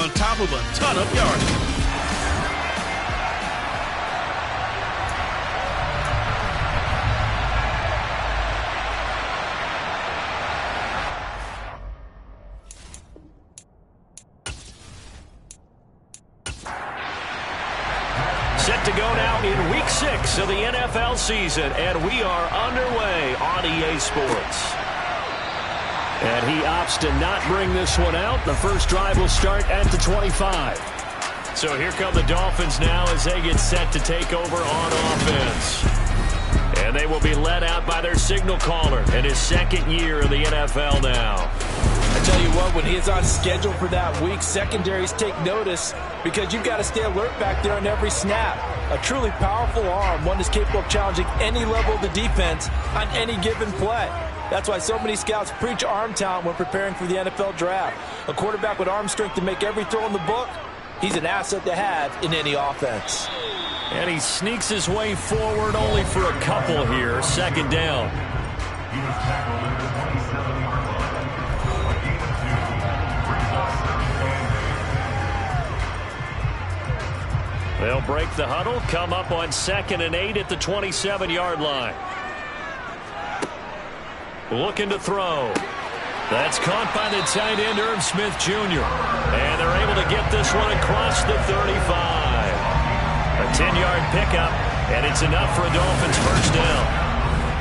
on top of a ton of yardage. Set to go now in Week 6 of the NFL season, and we are underway on EA Sports. And he opts to not bring this one out. The first drive will start at the 25. So here come the Dolphins now as they get set to take over on offense. And they will be led out by their signal caller in his second year in the NFL now. I tell you what, when he is on schedule for that week, secondaries take notice because you've got to stay alert back there on every snap. A truly powerful arm, one that's capable of challenging any level of the defense on any given play. That's why so many scouts preach arm talent when preparing for the NFL draft. A quarterback with arm strength to make every throw in the book, he's an asset to have in any offense. And he sneaks his way forward only for a couple here. Second down. They'll break the huddle, come up on 2nd and 8 at the 27-yard line. Looking to throw. That's caught by the tight end, Irv Smith Jr. And they're able to get this one across the 35. A 10-yard pickup, and it's enough for a Dolphins first down.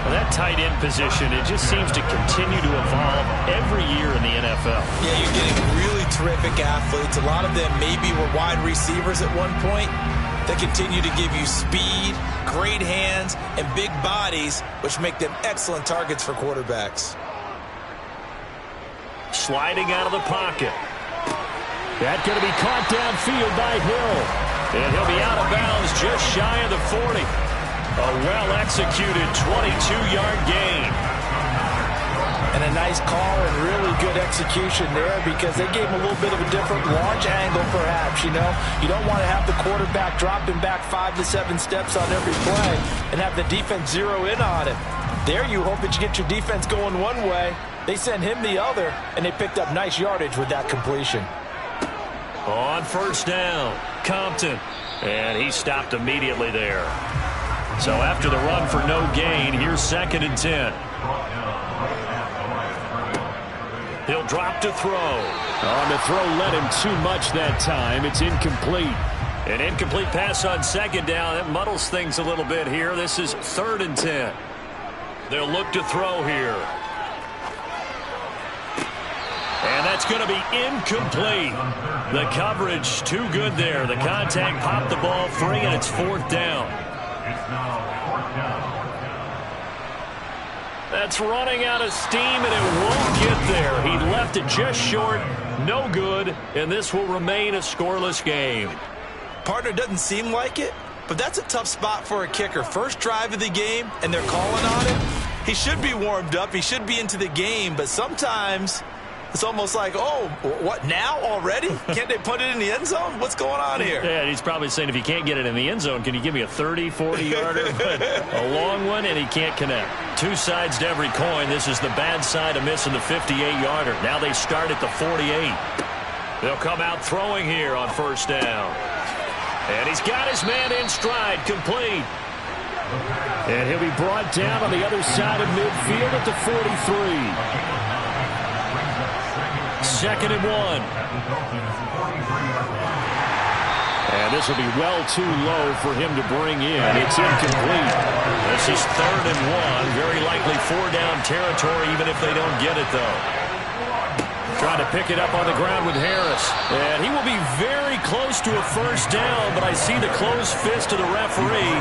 Well, that tight end position, it just seems to continue to evolve every year in the NFL. Yeah, you're getting really terrific athletes. A lot of them maybe were wide receivers at one point. They continue to give you speed, great hands, and big bodies, which make them excellent targets for quarterbacks. Sliding out of the pocket. That's going to be caught downfield by Hill. And he'll be out of bounds just shy of the 40. A well-executed 22-yard gain. And a nice call and really good execution there because they gave him a little bit of a different launch angle perhaps, you know. You don't want to have the quarterback dropping back 5 to 7 steps on every play and have the defense zero in on him. There you hope that you get your defense going one way. They sent him the other, and they picked up nice yardage with that completion. On first down, Compton. And he stopped immediately there. So after the run for no gain, here's 2nd and 10. He'll drop to throw. On the throw led him too much that time. It's incomplete. An incomplete pass on 2nd down. That muddles things a little bit here. This is 3rd and 10. They'll look to throw here. And that's going to be incomplete. The coverage too good there. The contact popped the ball free, and it's 4th down. It's now 4th down. That's running out of steam, and it won't get there. He left it just short. No good, and this will remain a scoreless game. Partner, doesn't seem like it, but that's a tough spot for a kicker. First drive of the game, and they're calling on him. He should be warmed up. He should be into the game, but sometimes it's almost like, oh, what, now already? Can't they put it in the end zone? What's going on here? Yeah, he's probably saying, if you can't get it in the end zone, can you give me a 30, 40-yarder? But a long one, and he can't connect. Two sides to every coin. This is the bad side of missing the 58-yarder. Now they start at the 48. They'll come out throwing here on first down. And he's got his man in stride, complete. And he'll be brought down on the other side of midfield at the 43. 2nd and 1. And this will be well too low for him to bring in. It's incomplete. This is 3rd and 1. Very likely 4-down territory, even if they don't get it, though. Trying to pick it up on the ground with Harris. And he will be very close to a first down, but I see the closed fist of the referee,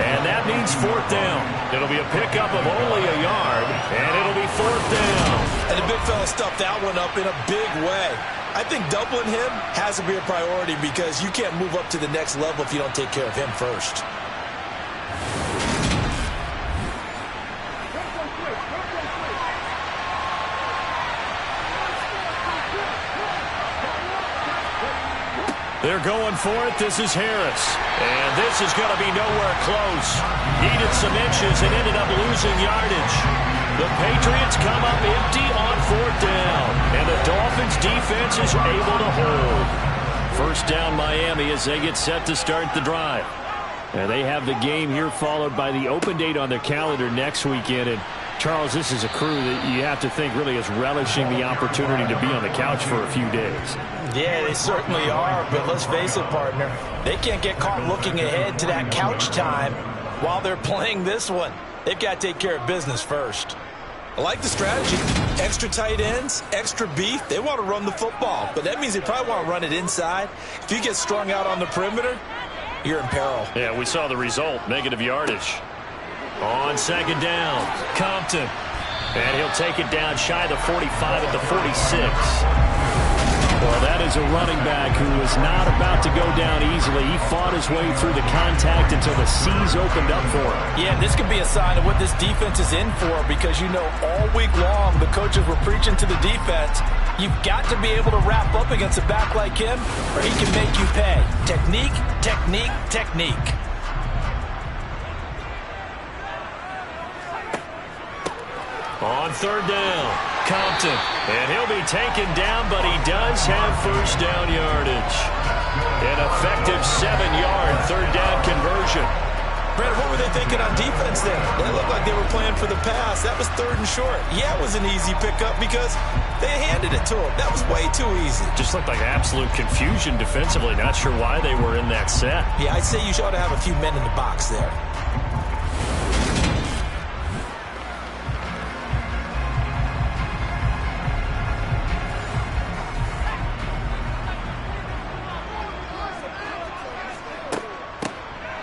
and that means 4th down. It'll be a pickup of only a yard, and it'll be 4th down. And the big fella stuffed that one up in a big way. I think doubling him has to be a priority because you can't move up to the next level if you don't take care of him first. They're going for it. This is Harris. And this is going to be nowhere close. Needed some inches and ended up losing yardage. The Patriots come up empty on 4th down. And the Dolphins defense is able to hold. down Miami as they get set to start the drive. And they have the game here followed by the open date on their calendar next weekend. And Charles, this is a crew that you have to think really is relishing the opportunity to be on the couch for a few days. Yeah, they certainly are, but let's face it, partner. They can't get caught looking ahead to that couch time while they're playing this one. They've got to take care of business first. I like the strategy. Extra tight ends, extra beef. They want to run the football, but that means they probably want to run it inside. If you get strung out on the perimeter, you're in peril. Yeah, we saw the result, negative yardage. On second down, Compton. And he'll take it down shy of the 45 at the 46. Well, that is a running back who was not about to go down easily. He fought his way through the contact until the seas opened up for him. Yeah, this could be a sign of what this defense is in for, because you know all week long the coaches were preaching to the defense. You've got to be able to wrap up against a back like him, or he can make you pay. Technique, technique, technique. On third down, Compton. And he'll be taken down, but he does have first down yardage. An effective 7-yard third down conversion. Brad, what were they thinking on defense there? They looked like they were playing for the pass. That was third and short. Yeah, it was an easy pickup because they handed it to him. That was way too easy. Just looked like absolute confusion defensively. Not sure why they were in that set. Yeah, I'd say you ought to have a few men in the box there.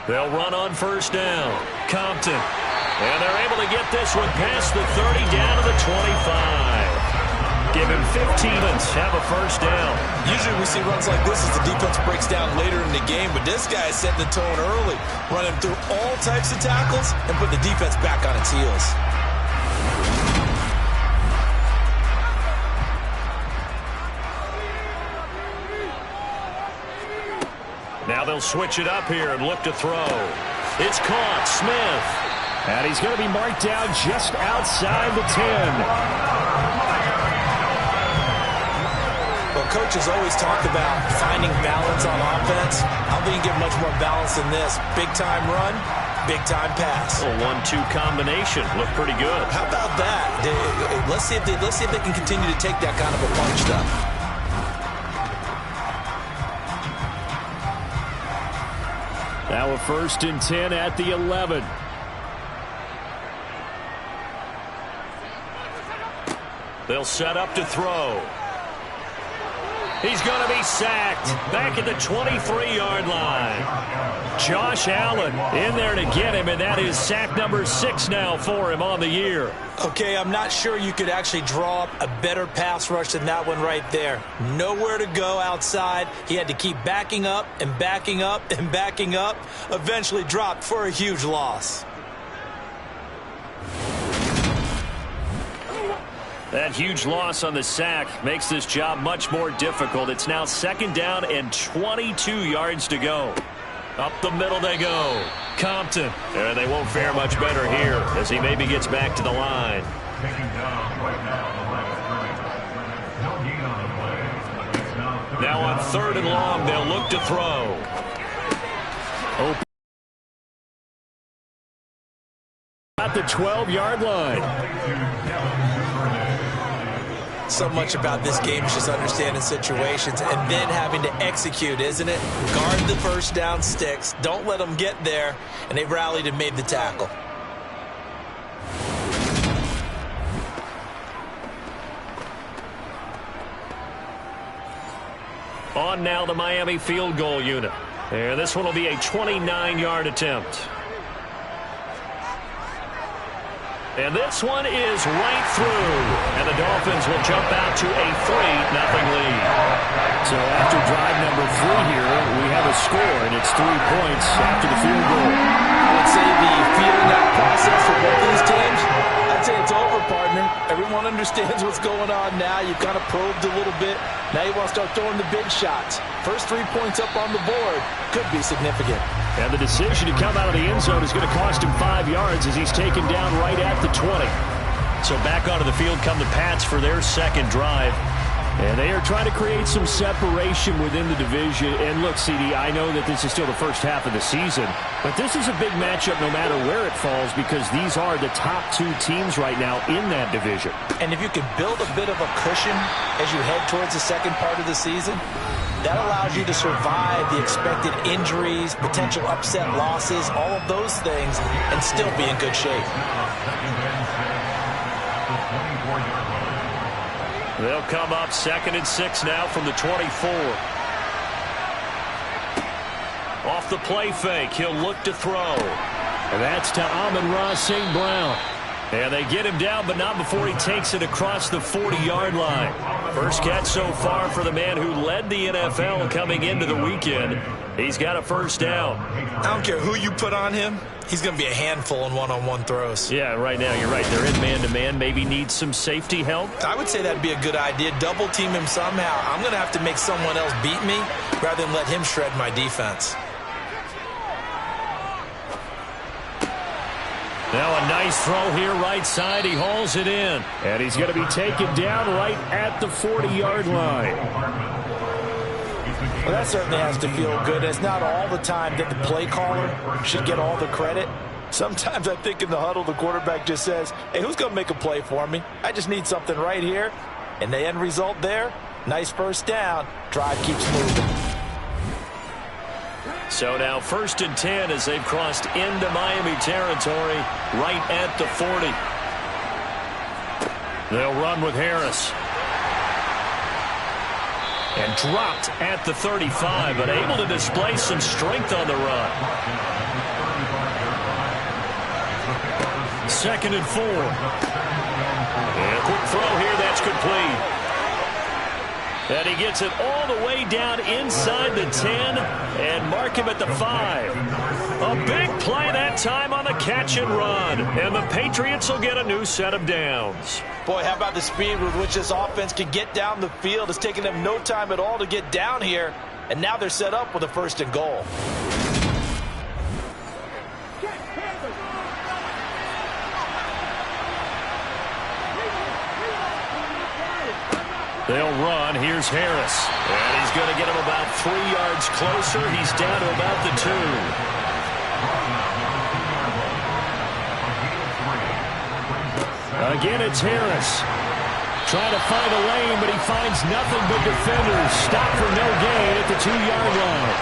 They'll run on first down. Compton. And they're able to get this one past the 30 down to the 25. Give him 15 and have a first down. Usually we see runs like this as the defense breaks down later in the game, but this guy set the tone early, running through all types of tackles and put the defense back on its heels. Now they'll switch it up here and look to throw. It's caught. Smith. And he's going to be marked down just outside the 10. Well, coaches always talk about finding balance on offense. I don't think you get much more balance than this. Big-time run, big-time pass. A 1-2 combination. Looked pretty good. How about that? Let's see if they can continue to take that kind of a punch, though. Now a 1st and 10 at the 11. They'll set up to throw. He's going to be sacked back at the 23-yard line. Josh Allen in there to get him, and that is sack number 6 now for him on the year. Okay, I'm not sure you could actually draw up a better pass rush than that one right there. Nowhere to go outside. He had to keep backing up and backing up and backing up. Eventually dropped for a huge loss. That huge loss on the sack makes this job much more difficult. It's now 2nd down and 22 yards to go. Up the middle they go. Compton. And they won't fare much better here as he maybe gets back to the line. Now on 3rd and long, they'll look to throw. Open at the 12-yard line. So much about this game is just understanding situations and then having to execute, isn't it? Guard the first down sticks. Don't let them get there. And they rallied and made the tackle. On now the Miami field goal unit. And this one will be a 29-yard attempt. And this one is right through. And the Dolphins will jump out to a 3-0 lead. So after drive number 3 here, we have a score, and it's 3 points after the field goal. I would say the feeling out process for both of these teams, I'd say it's over, partner. Everyone understands what's going on now. You've kind of probed a little bit. Now you want to start throwing the big shots. First 3 points up on the board could be significant. And the decision to come out of the end zone is going to cost him 5 yards as he's taken down right at the 20. So back onto the field come the Pats for their second drive. And they are trying to create some separation within the division. And look, CD, I know that this is still the first half of the season, but this is a big matchup no matter where it falls because these are the top two teams right now in that division. And if you can build a bit of a cushion as you head towards the second part of the season, that allows you to survive the expected injuries, potential upset losses, all of those things, and still be in good shape. They'll come up 2nd and 6 now from the 24. Off the play fake, he'll look to throw. And that's to Amon-Ra St. Brown. And they get him down, but not before he takes it across the 40-yard line. First catch so far for the man who led the NFL coming into the weekend. He's got a first down. I don't care who you put on him. He's going to be a handful in one-on-one throws. Yeah, right now you're right. They're in man-to-man. Maybe needs some safety help. I would say that'd be a good idea. Double team him somehow. I'm going to have to make someone else beat me rather than let him shred my defense. Now a nice throw here right side. He hauls it in. And he's going to be taken down right at the 40-yard line. Well, that certainly has to feel good. It's not all the time that the play caller should get all the credit. Sometimes I think in the huddle, the quarterback just says, hey, who's going to make a play for me? I just need something right here. And the end result there, nice first down. Drive keeps moving. So now 1st and 10 as they've crossed into Miami territory right at the 40. They'll run with Harris. And dropped at the 35, but able to display some strength on the run. 2nd and 4. And a quick throw here, that's complete. And he gets it all the way down inside the 10 and mark him at the 5. A big play that time on the catch and run. And the Patriots will get a new set of downs. Boy, how about the speed with which this offense can get down the field? It's taken them no time at all to get down here. And now they're set up with a 1st and goal. They'll run. Here's Harris. And he's going to get him about 3 yards closer. He's down to about the 2. Again, it's Harris. Trying to find a lane, but he finds nothing but defenders. Stop for no gain at the 2-yard line.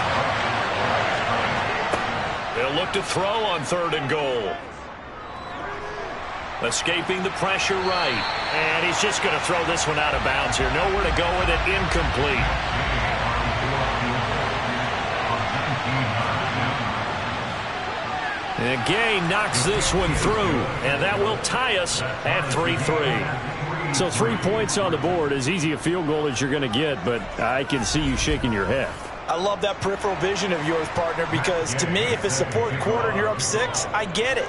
They'll look to throw on 3rd and goal. Escaping the pressure right. And he's just going to throw this one out of bounds here. Nowhere to go with it. Incomplete. And Gay knocks this one through. And that will tie us at 3-3. So 3 points on the board. As easy a field goal as you're going to get. But I can see you shaking your head. I love that peripheral vision of yours, partner, because to me, if it's the 4th quarter and you're up 6, I get it.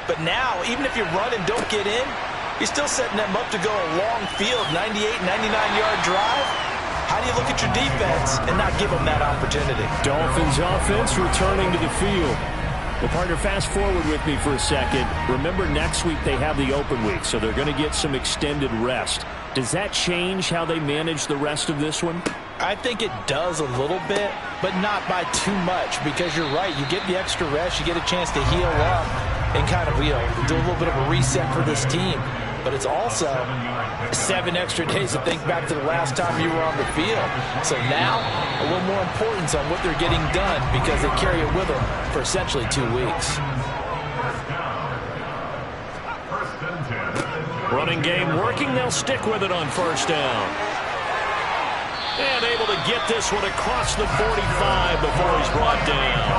But now, even if you run and don't get in, you're still setting them up to go a long field, 98, 99-yard drive. How do you look at your defense and not give them that opportunity? Dolphins offense returning to the field. Well, partner, fast forward with me for a second. Remember, next week they have the open week, so they're going to get some extended rest. Does that change how they manage the rest of this one? I think it does a little bit, but not by too much, because you're right. You get the extra rest. You get a chance to heal up and kind of, do a little bit of a reset for this team. But it's also 7 extra days to think back to the last time you were on the field. So now, a little more importance on what they're getting done because they carry it with them for essentially 2 weeks. Running game working. They'll stick with it on 1st down. And able to get this one across the 45 before he's brought down.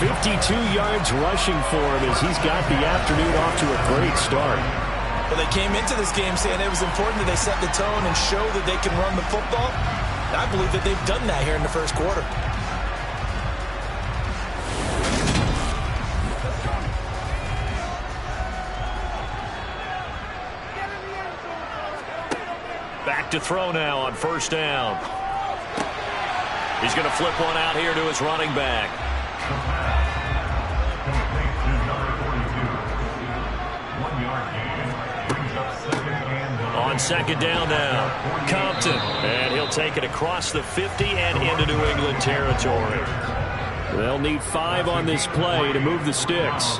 52 yards rushing for him as he's got the afternoon off to a great start. Well, they came into this game saying it was important that they set the tone and show that they can run the football. And I believe that they've done that here in the 1st quarter. Back to throw now on 1st down. He's going to flip one out here to his running back. On On second down now, Compton. And he'll take it across the 50 and into New England territory. They'll need 5 on this play to move the sticks.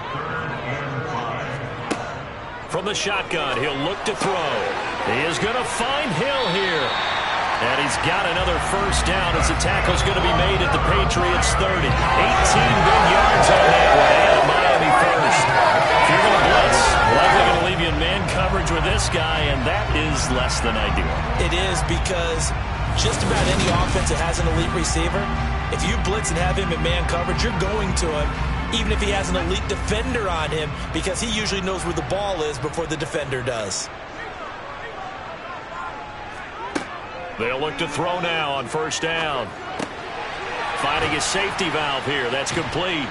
From the shotgun, he'll look to throw. He is going to find Hill here. And he's got another first down as the tackle's going to be made at the Patriots 30. 18 good yards on that one, and a Miami first. If you're going to blitz, likely going to leave you in man coverage with this guy, and that is less than ideal. It is, because just about any offense that has an elite receiver, if you blitz and have him in man coverage, you're going to him, even if he has an elite defender on him, because he usually knows where the ball is before the defender does. They'll look to throw now on first down. Finding his safety valve here. That's complete.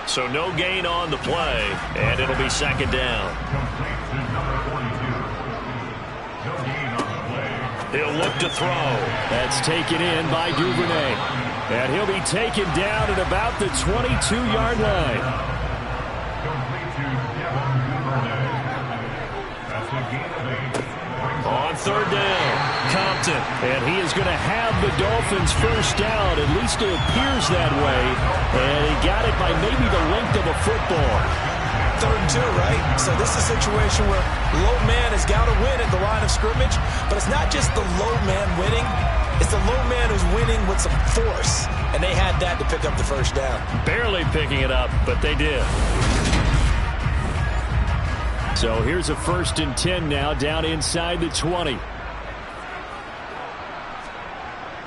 So no gain on the play, and it'll be second down. He'll look to throw. That's taken in by Duvernay. And he'll be taken down at about the 22-yard line. On third down, Compton. And he is going to have the Dolphins first down. At least it appears that way. And he got it by maybe the length of a football. 3rd and 2, right? So this is a situation where low man has got to win at the line of scrimmage. But it's not just the low man winning. It's the low man who's winning with some force. And they had that to pick up the first down. Barely picking it up, but they did. So here's a 1st and 10 now, down inside the 20.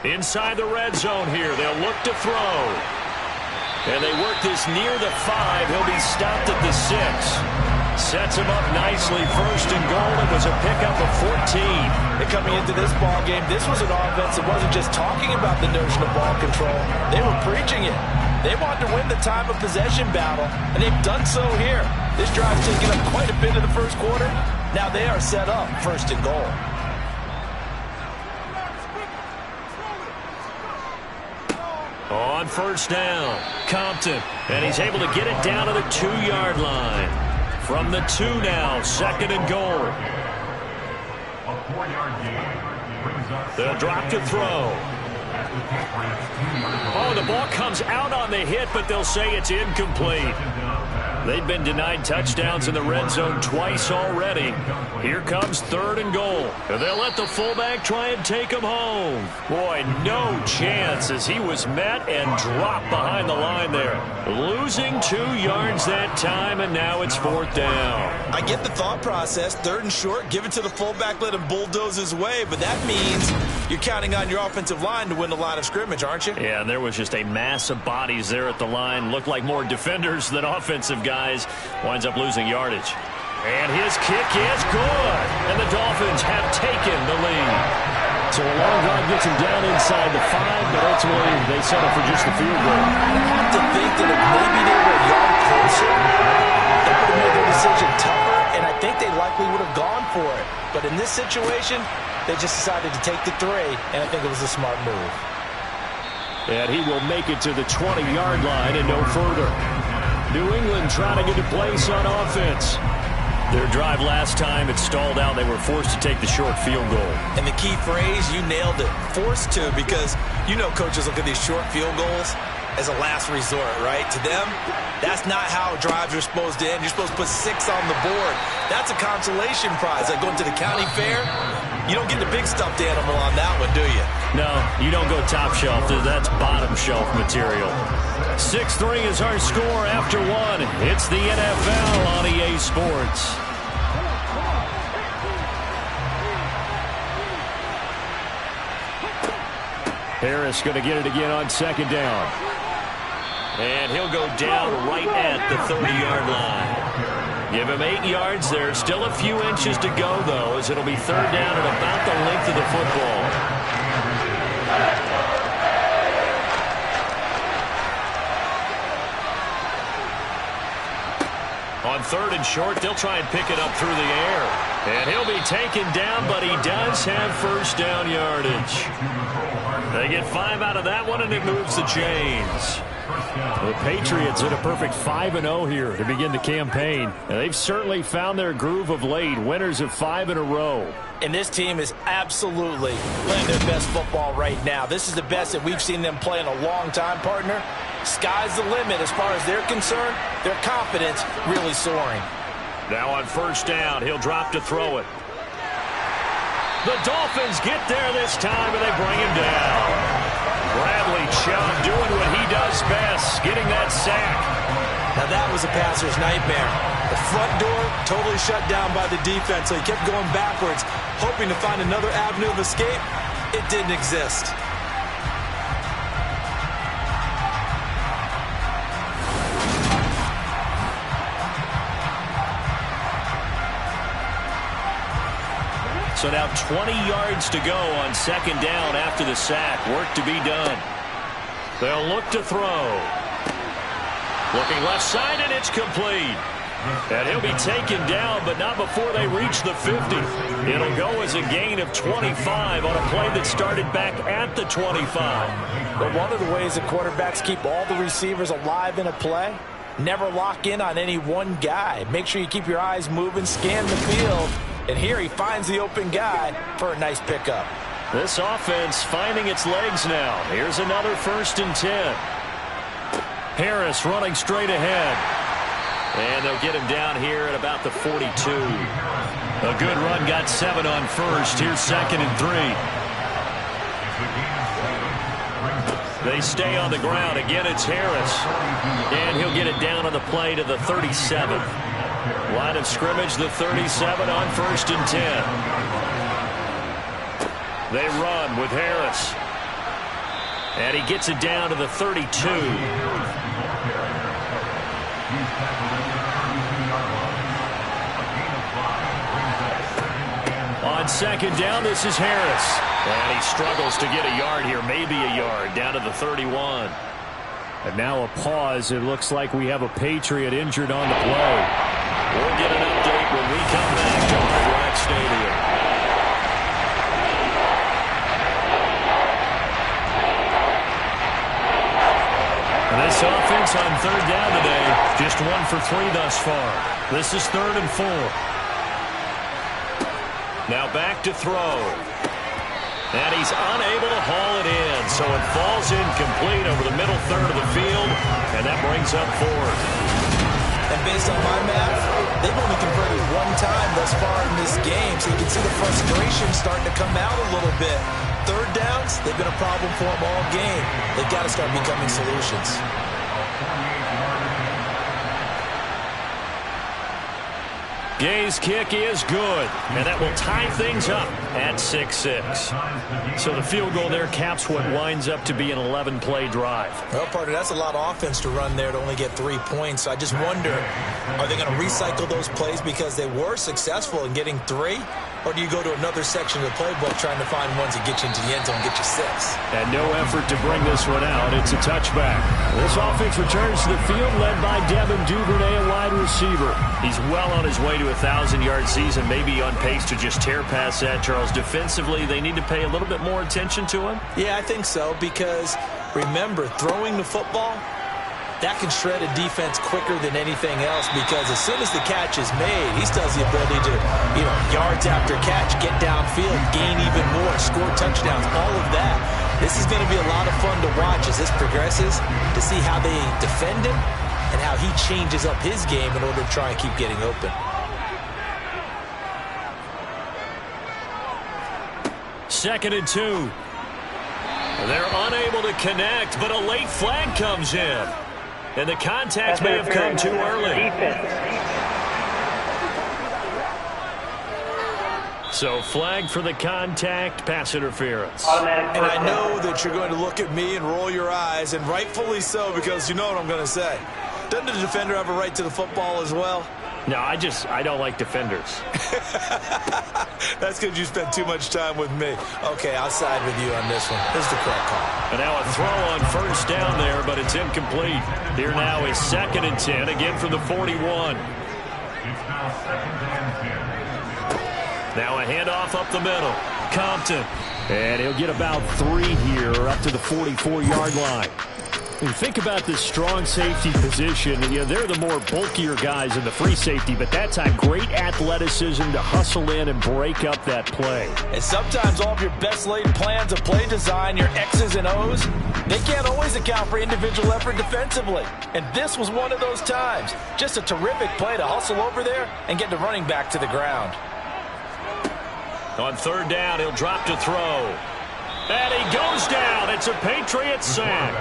Inside the red zone here. They'll look to throw. And they work this near the 5. He'll be stopped at the 6. Sets him up nicely. 1st and goal. It was a pickup of 14. And coming into this ball game, this was an offense that wasn't just talking about the notion of ball control. They were preaching it. They wanted to win the time of possession battle, and they've done so here. This drive's taken up quite a bit in the first quarter. Now they are set up 1st and goal. On first down, Compton. And he's able to get it down to the 2-yard line. From the 2 now, 2nd and goal. They'll drop to throw. Oh, the ball comes out on the hit, but they'll say it's incomplete. They've been denied touchdowns in the red zone twice already. Here comes 3rd and goal. They'll let the fullback try and take him home. Boy, no chance as he was met and dropped behind the line there. Losing 2 yards that time, and now it's 4th down. I get the thought process. 3rd and short, give it to the fullback, let him bulldoze his way, but that means you're counting on your offensive line to win the line of scrimmage, aren't you? Yeah, and there was just a mass of bodies there at the line. Looked like more defenders than offensive guys. Winds up losing yardage. And his kick is good. And the Dolphins have taken the lead. So a long drive gets him down inside the 5, but ultimately they settle for just the field goal. I have to think that if maybe they were a yard closer, that would have made their decision tougher, and I think they likely would have gone for it. But in this situation, they just decided to take the 3, and I think it was a smart move. And he will make it to the 20-yard line and no further. New England trying to get a place on offense. Their drive last time, it stalled out. They were forced to take the short field goal. And the key phrase, you nailed it, forced to, because you know coaches look at these short field goals as a last resort, right? To them, that's not how drives are supposed to end. You're supposed to put 6 on the board. That's a consolation prize. Like going to the county fair, you don't get the big stuffed animal on that one, do you? No, you don't go top shelf. That's bottom shelf material. 6-3 is our score after 1. It's the NFL on EA Sports. Harris going to get it again on 2nd down. And he'll go down right at the 30-yard line. Give him 8 yards there. Still a few inches to go, though, as it'll be 3rd down at about the length of the football. On 3rd and short, they'll try and pick it up through the air. And he'll be taken down, but he does have first down yardage. They get 5 out of that one, and it moves the chains. The Patriots hit a perfect 5-0 here to begin the campaign. And they've certainly found their groove of late. Winners of 5 in a row. And this team is absolutely playing their best football right now. This is the best that we've seen them play in a long time, partner. Sky's the limit as far as they're concerned. Their confidence really soaring. Now on first down, he'll drop to throw it. The Dolphins get there this time, and they bring him down. Bradley Chubb doing what he does best, getting that sack. Now that was a passer's nightmare. The front door totally shut down by the defense, so he kept going backwards, hoping to find another avenue of escape. It didn't exist. So now 20 yards to go on second down after the sack. Work to be done. They'll look to throw. Looking left side, and it's complete. And he'll be taken down, but not before they reach the 50. It'll go as a gain of 25 on a play that started back at the 25. But one of the ways that quarterbacks keep all the receivers alive in a play, never lock in on any one guy. Make sure you keep your eyes moving, scan the field. And here he finds the open guy for a nice pickup. This offense finding its legs now. Here's another 1st and 10. Harris running straight ahead. And they'll get him down here at about the 42. A good run, got 7 on first. Here's 2nd and 3. They stay on the ground. Again, it's Harris. And he'll get it down on the play to the 37. Line of scrimmage, the 37 on 1st and 10. They run with Harris. And he gets it down to the 32. On second down, this is Harris. And he struggles to get a yard here, maybe a yard, down to the 31. And now a pause. It looks like we have a Patriot injured on the play. We'll get an update when we come back to Hard Rock Stadium. And this offense on third down today, just 1 for 3 thus far. This is 3rd and 4. Now back to throw. And he's unable to haul it in, so it falls incomplete over the middle third of the field, and that brings up 4th. And based on my math, they've only converted 1 time thus far in this game, so you can see the frustration starting to come out a little bit. Third downs, they've been a problem for them all game. They've got to start becoming solutions. Gay's kick is good, and that will tie things up at 6-6. So the field goal there caps what winds up to be an 11-play drive. Well, partner, that's a lot of offense to run there to only get 3 points. So I just wonder, are they going to recycle those plays because they were successful in getting 3? Or do you go to another section of the playbook trying to find ones that get you into the end zone and get you 6? And no effort to bring this one out. It's a touchback. This offense returns to the field led by Devin Duvernay, a wide receiver. He's well on his way to a 1,000-yard season, maybe on pace to just tear past that, Charles. Defensively, they need to pay a little bit more attention to him? Yeah, I think so, because remember, throwing the football, that can shred a defense quicker than anything else, because as soon as the catch is made, he still has the ability to, yards after catch, get downfield, gain even more, score touchdowns, all of that. This is going to be a lot of fun to watch as this progresses, to see how they defend him and how he changes up his game in order to try and keep getting open. Second and 2. They're unable to connect, but a late flag comes in. And the contact may have come too early. So flag for the contact, pass interference. And I know that you're going to look at me and roll your eyes, and rightfully so, because you know what I'm going to say. Doesn't the defender have a right to the football as well? No, I don't like defenders. That's because you spent too much time with me. Okay, I'll side with you on this one. This is the correct call. And now a throw on first down there, but it's incomplete. Here now is 2nd and 10, again from the 41. Now a handoff up the middle. Compton. And he'll get about 3 here up to the 44-yard line. You think about this strong safety position, and they're the more bulkier guys in the free safety, but that time, great athleticism to hustle in and break up that play. And sometimes all of your best laid plans of play design, your X's and O's, they can't always account for individual effort defensively. And this was one of those times. Just a terrific play to hustle over there and get the running back to the ground. On third down, he'll drop to throw. And he goes down. It's a Patriot sack.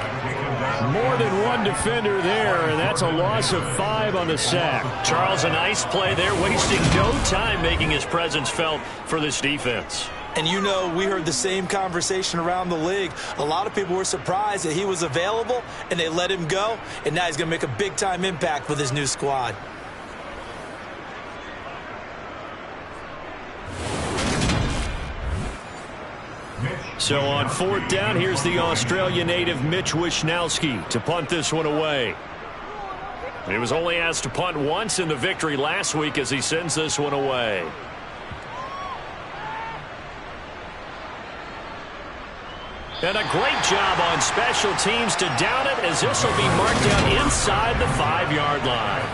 More than one defender there, and that's a loss of 5 on the sack. Charles, a nice play there, wasting no time making his presence felt for this defense. And you know, we heard the same conversation around the league. A lot of people were surprised that he was available, and they let him go. And now he's going to make a big-time impact with his new squad. So on fourth down, here's the Australia native Mitch Wishnowsky to punt this one away. He was only asked to punt once in the victory last week as he sends this one away. And a great job on special teams to down it, as this will be marked down inside the 5-yard line.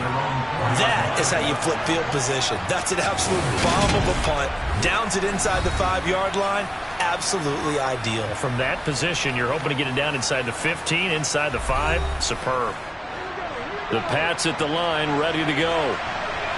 That is how you flip field position. That's an absolute bomb of a punt. Downs it inside the 5-yard line. Absolutely ideal. From that position, you're hoping to get it down inside the 15, inside the 5. Superb. The Pats at the line, ready to go.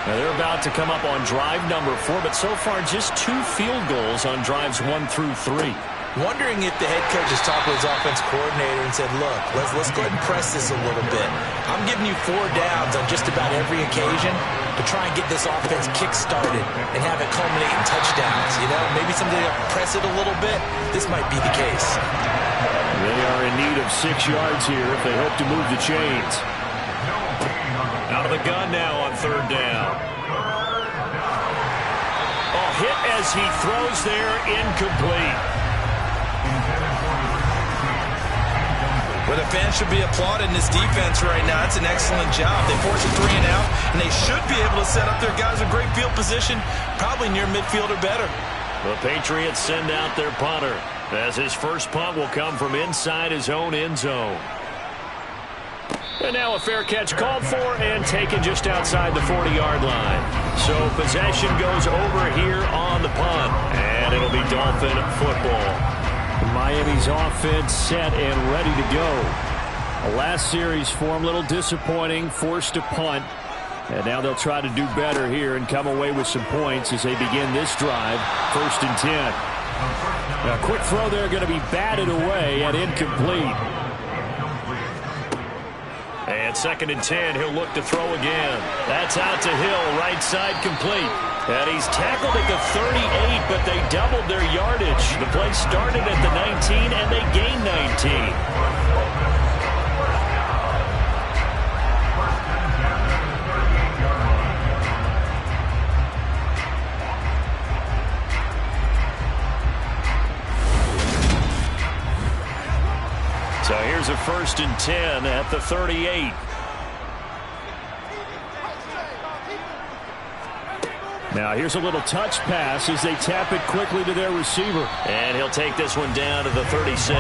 Now they're about to come up on drive number 4, but so far just 2 field goals on drives 1 through 3. Wondering if the head coach has talked with his offense coordinator and said, look, let's go ahead and press this a little bit. I'm giving you 4 downs on just about every occasion to try and get this offense kick-started and have it culminate in touchdowns. You know, maybe someday they'll press it a little bit. This might be the case. They are in need of 6 yards here if they hope to move the chains. Out of the gun now on third down. Oh, hit as he throws there, incomplete. Well, the fans should be applauding this defense right now. It's an excellent job. They force a 3 and out, and they should be able to set up their guys in great field position, probably near midfield or better. The Patriots send out their punter, as his first punt will come from inside his own end zone. And now a fair catch called for and taken just outside the 40-yard line. So possession goes over here on the punt, and it'll be Dolphin football. Miami's offense set and ready to go. The last series for them, a little disappointing, forced to punt. And now they'll try to do better here and come away with some points as they begin this drive, 1st and 10. A quick throw there going to be batted away and incomplete. And 2nd and 10, he'll look to throw again. That's out to Hill, right side complete. And he's tackled at the 38, but they doubled their yardage. The play started at the 19, and they gained 19. So here's a 1st and 10 at the 38. Now here's a little touch pass as they tap it quickly to their receiver. And he'll take this one down to the 36.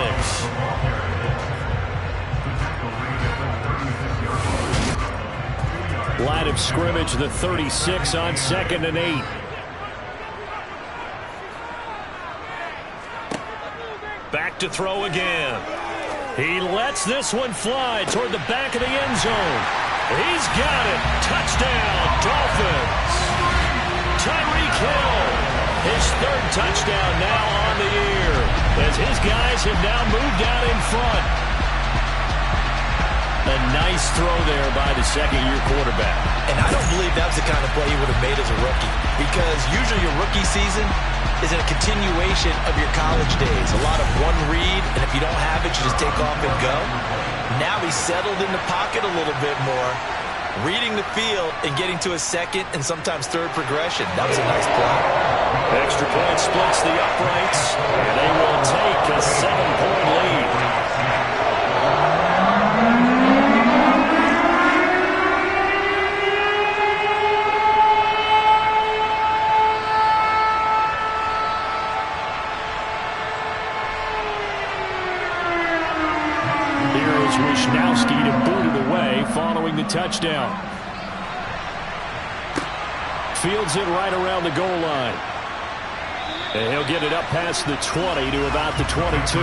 Line of scrimmage, the 36 on 2nd and 8. Back to throw again. He lets this one fly toward the back of the end zone. He's got it. Touchdown, Dolphins. Tyreek Hill, his 3rd touchdown now on the year, as his guys have now moved out in front. A nice throw there by the 2nd-year quarterback. And I don't believe that was the kind of play he would have made as a rookie, because usually your rookie season is a continuation of your college days. A lot of one read, and if you don't have it, you just take off and go. Now he's settled in the pocket a little bit more, reading the field and getting to a 2nd and sometimes 3rd progression. That was a nice play. Extra point splits the uprights, and they will take a 7-point lead. Here was Wisnowski to boot it away following the touchdown. Fields it right around the goal line. And he'll get it up past the 20 to about the 22.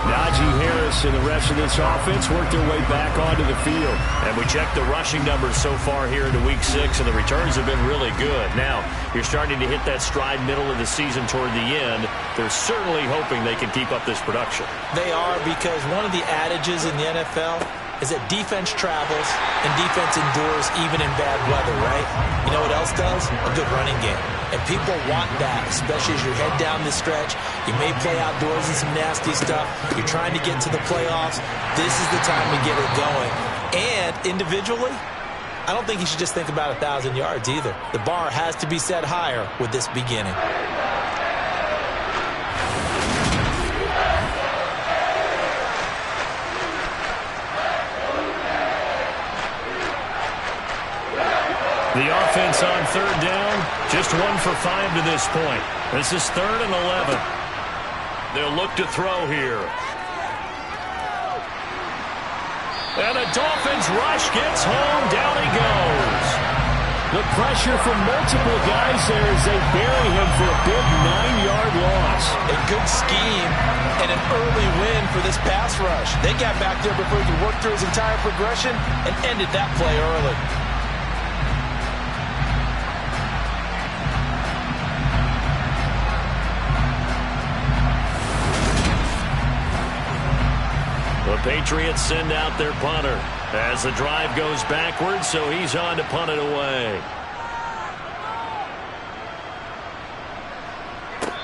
Najee Harris and the rest of this offense work their way back onto the field. And we checked the rushing numbers so far here into Week 6, and the returns have been really good. Now, you're starting to hit that stride middle of the season toward the end. They're certainly hoping they can keep up this production. They are, because one of the adages in the NFL is that defense travels and defense endures even in bad weather, right? You know what else does? A good running game. And people want that, especially as you head down the stretch. You may play outdoors in some nasty stuff. You're trying to get to the playoffs. This is the time to get it going. And individually, I don't think you should just think about 1,000 yards either. The bar has to be set higher with this beginning. The offense on third down, just 1 for 5 to this point. This is 3rd and 11. They'll look to throw here. And a Dolphins rush gets home. Down he goes. The pressure from multiple guys there as they bury him for a big 9-yard loss. A good scheme and an early win for this pass rush. They got back there before he could work through his entire progression and ended that play early. The Patriots send out their punter as the drive goes backwards, so he's on to punt it away.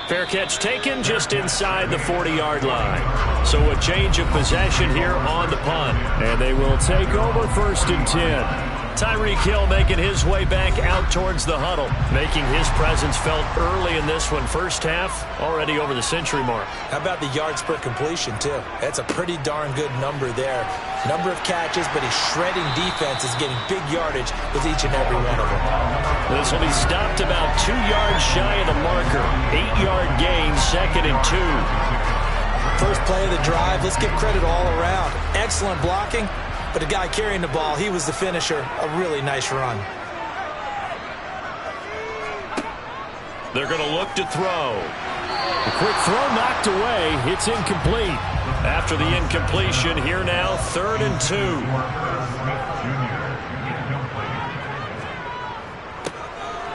Fair catch taken just inside the 40-yard line. So a change of possession here on the punt. And they will take over 1st and 10. Tyreek Hill making his way back out towards the huddle, making his presence felt early in this one. First half, already over the century mark. How about the yards per completion, too? That's a pretty darn good number there. Number of catches, but his shredding defense is getting big yardage with each and every one of them. This will be stopped about 2 yards shy of the marker. 8-yard gain, 2nd and 2. First play of the drive, let's give credit all around. Excellent blocking. But the guy carrying the ball, he was the finisher. A really nice run. They're going to look to throw. A quick throw knocked away. It's incomplete. After the incompletion, here now, 3rd and 2.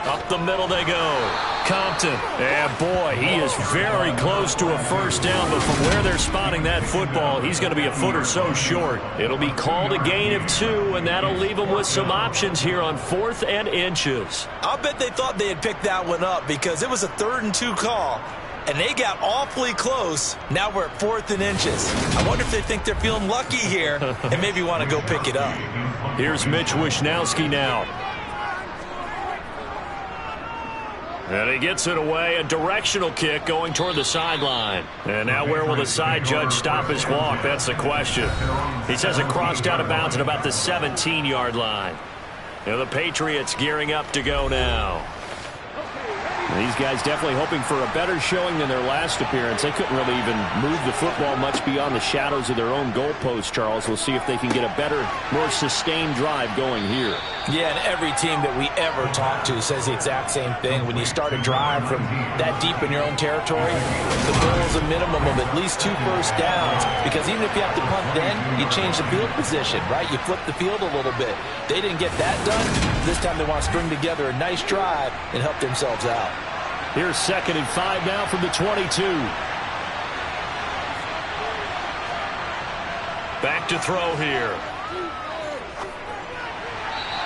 Up the middle they go. Compton. And boy, he is very close to a first down, but from where they're spotting that football, he's going to be a foot or so short. It'll be called a gain of 2, and that'll leave them with some options here on 4th and inches. I'll bet they thought they had picked that one up because it was a 3rd and 2 call, and they got awfully close. Now we're at 4th and inches. I wonder if they think they're feeling lucky here and maybe want to go pick it up. Here's Mitch Wisnowski now. And he gets it away, a directional kick going toward the sideline. And now where will the side judge stop his walk? That's the question. He says it crossed out of bounds at about the 17-yard line. And the Patriots gearing up to go now. These guys definitely hoping for a better showing than their last appearance. They couldn't really even move the football much beyond the shadows of their own goalpost, Charles. We'll see if they can get a better, more sustained drive going here. Yeah, and every team that we ever talk to says the exact same thing. When you start a drive from that deep in your own territory, the goal is a minimum of at least 2 first downs. Because even if you have to punt then, you change the field position, right? You flip the field a little bit. They didn't get that done. This time they want to string together a nice drive and help themselves out. Here's 2nd and 5 now from the 22. Back to throw here.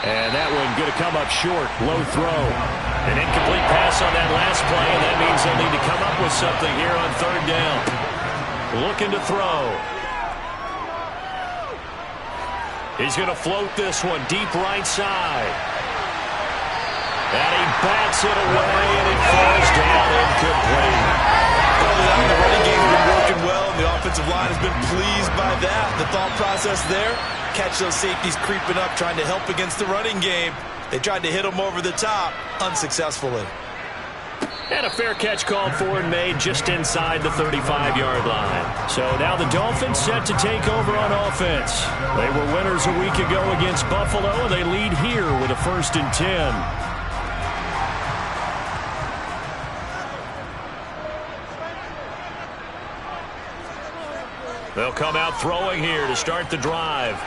And that one going to come up short. Low throw. An incomplete pass on that last play, and that means they'll need to come up with something here on 3rd down. Looking to throw. He's going to float this one deep right side. And he bats it away, and it falls down incomplete. Well, the running game has been working well, and the offensive line has been pleased by that. The thought process there, catch those safeties creeping up, trying to help against the running game. They tried to hit them over the top, unsuccessfully. And a fair catch called for and made just inside the 35-yard line. So now the Dolphins set to take over on offense. They were winners a week ago against Buffalo, and they lead here with a 1st and 10. They'll come out throwing here to start the drive.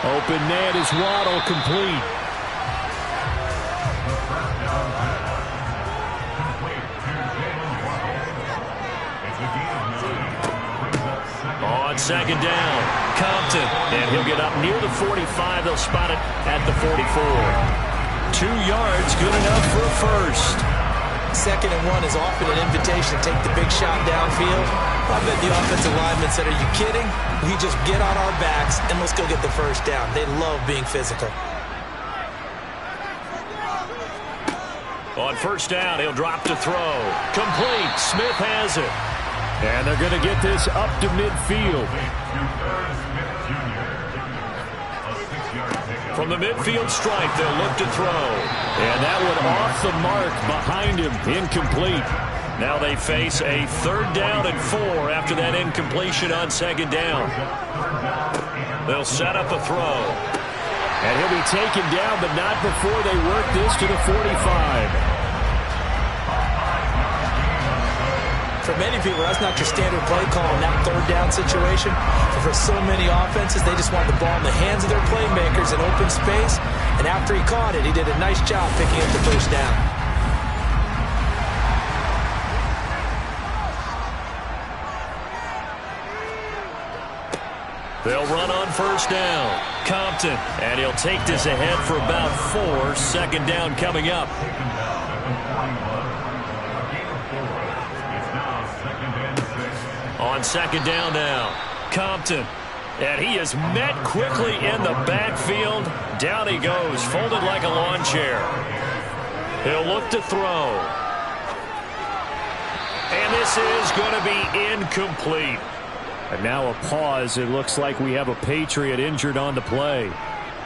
Open man is Waddle, complete. On 2nd down, Compton, and he'll get up near the 45. They'll spot it at the 44. 2 yards, good enough for a first. 2nd and 1 is often an invitation to take the big shot downfield. I bet the offensive lineman said, are you kidding? We just get on our backs and let's go get the first down. They love being physical. On 1st down, he'll drop to throw. Complete. Smith has it. And they're going to get this up to midfield. From the midfield stripe, they'll look to throw. And that one off the mark behind him. Incomplete. Now they face a 3rd down and 4 after that incompletion on 2nd down. They'll set up a throw. And he'll be taken down, but not before they work this to the 45. For many people, that's not your standard play call in that 3rd down situation. But for so many offenses, they just want the ball in the hands of their playmakers in open space. And after he caught it, he did a nice job picking up the 1st down. They'll run on 1st down. Compton, and he'll take this ahead for about 4. 2nd down coming up. On 2nd down now, Compton, and he is met quickly in the backfield. Down he goes, folded like a lawn chair. He'll look to throw. And this is going to be incomplete. And now a pause. It looks like we have a Patriot injured on the play.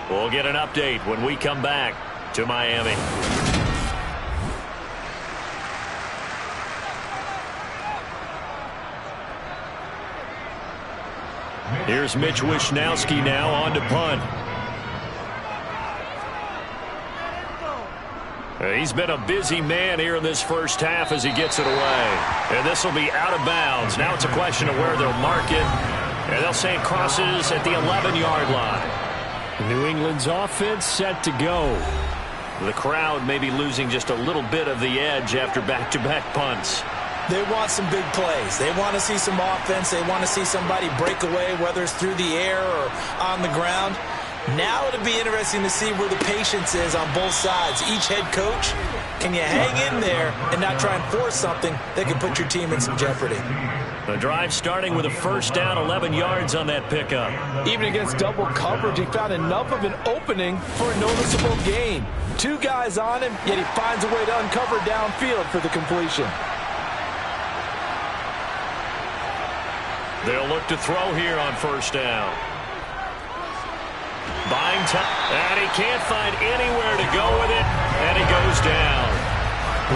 We'll get an update when we come back to Miami. Here's Mitch Wishnowsky now on to punt. He's been a busy man here in this 1st half as he gets it away. And this will be out of bounds. Now it's a question of where they'll mark it. And they'll say it crosses at the 11-yard line. New England's offense set to go. The crowd may be losing just a little bit of the edge after back-to-back punts. They want some big plays. They want to see some offense. They want to see somebody break away, whether it's through the air or on the ground. Now it'll be interesting to see where the patience is on both sides. Each head coach, can you hang in there and not try and force something that can put your team in some jeopardy? The drive starting with a 1st down, 11 yards on that pickup. Even against double coverage, he found enough of an opening for a noticeable gain. 2 guys on him, yet he finds a way to uncover downfield for the completion. They'll look to throw here on 1st down. Buying time, and he can't find anywhere to go with it, and he goes down.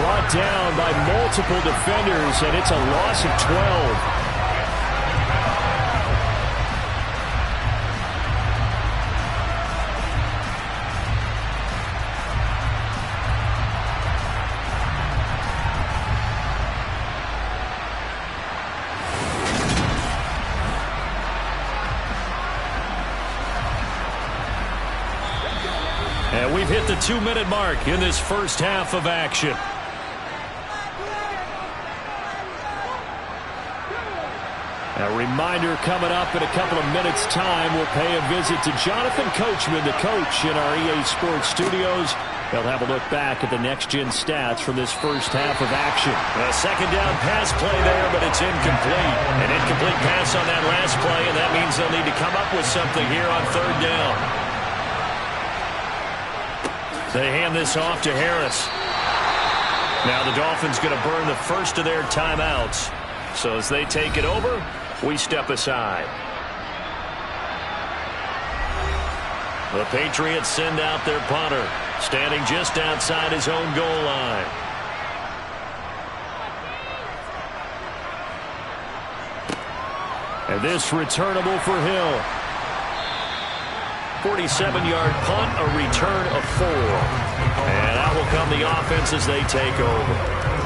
Brought down by multiple defenders, and it's a loss of 12. And we've hit the 2-minute mark in this 1st half of action. A reminder coming up in a couple of minutes' time. We'll pay a visit to Jonathan Coachman, the coach in our EA Sports studios. They'll have a look back at the next-gen stats from this 1st half of action. A 2nd down pass play there, but it's incomplete. An incomplete pass on that last play, and that means they'll need to come up with something here on 3rd down. They hand this off to Harris. Now the Dolphins going to burn the first of their timeouts. So as they take it over, we step aside. The Patriots send out their punter, standing just outside his own goal line. And this returnable for Hill. 47-yard punt, a return of 4. And out will come the offense as they take over.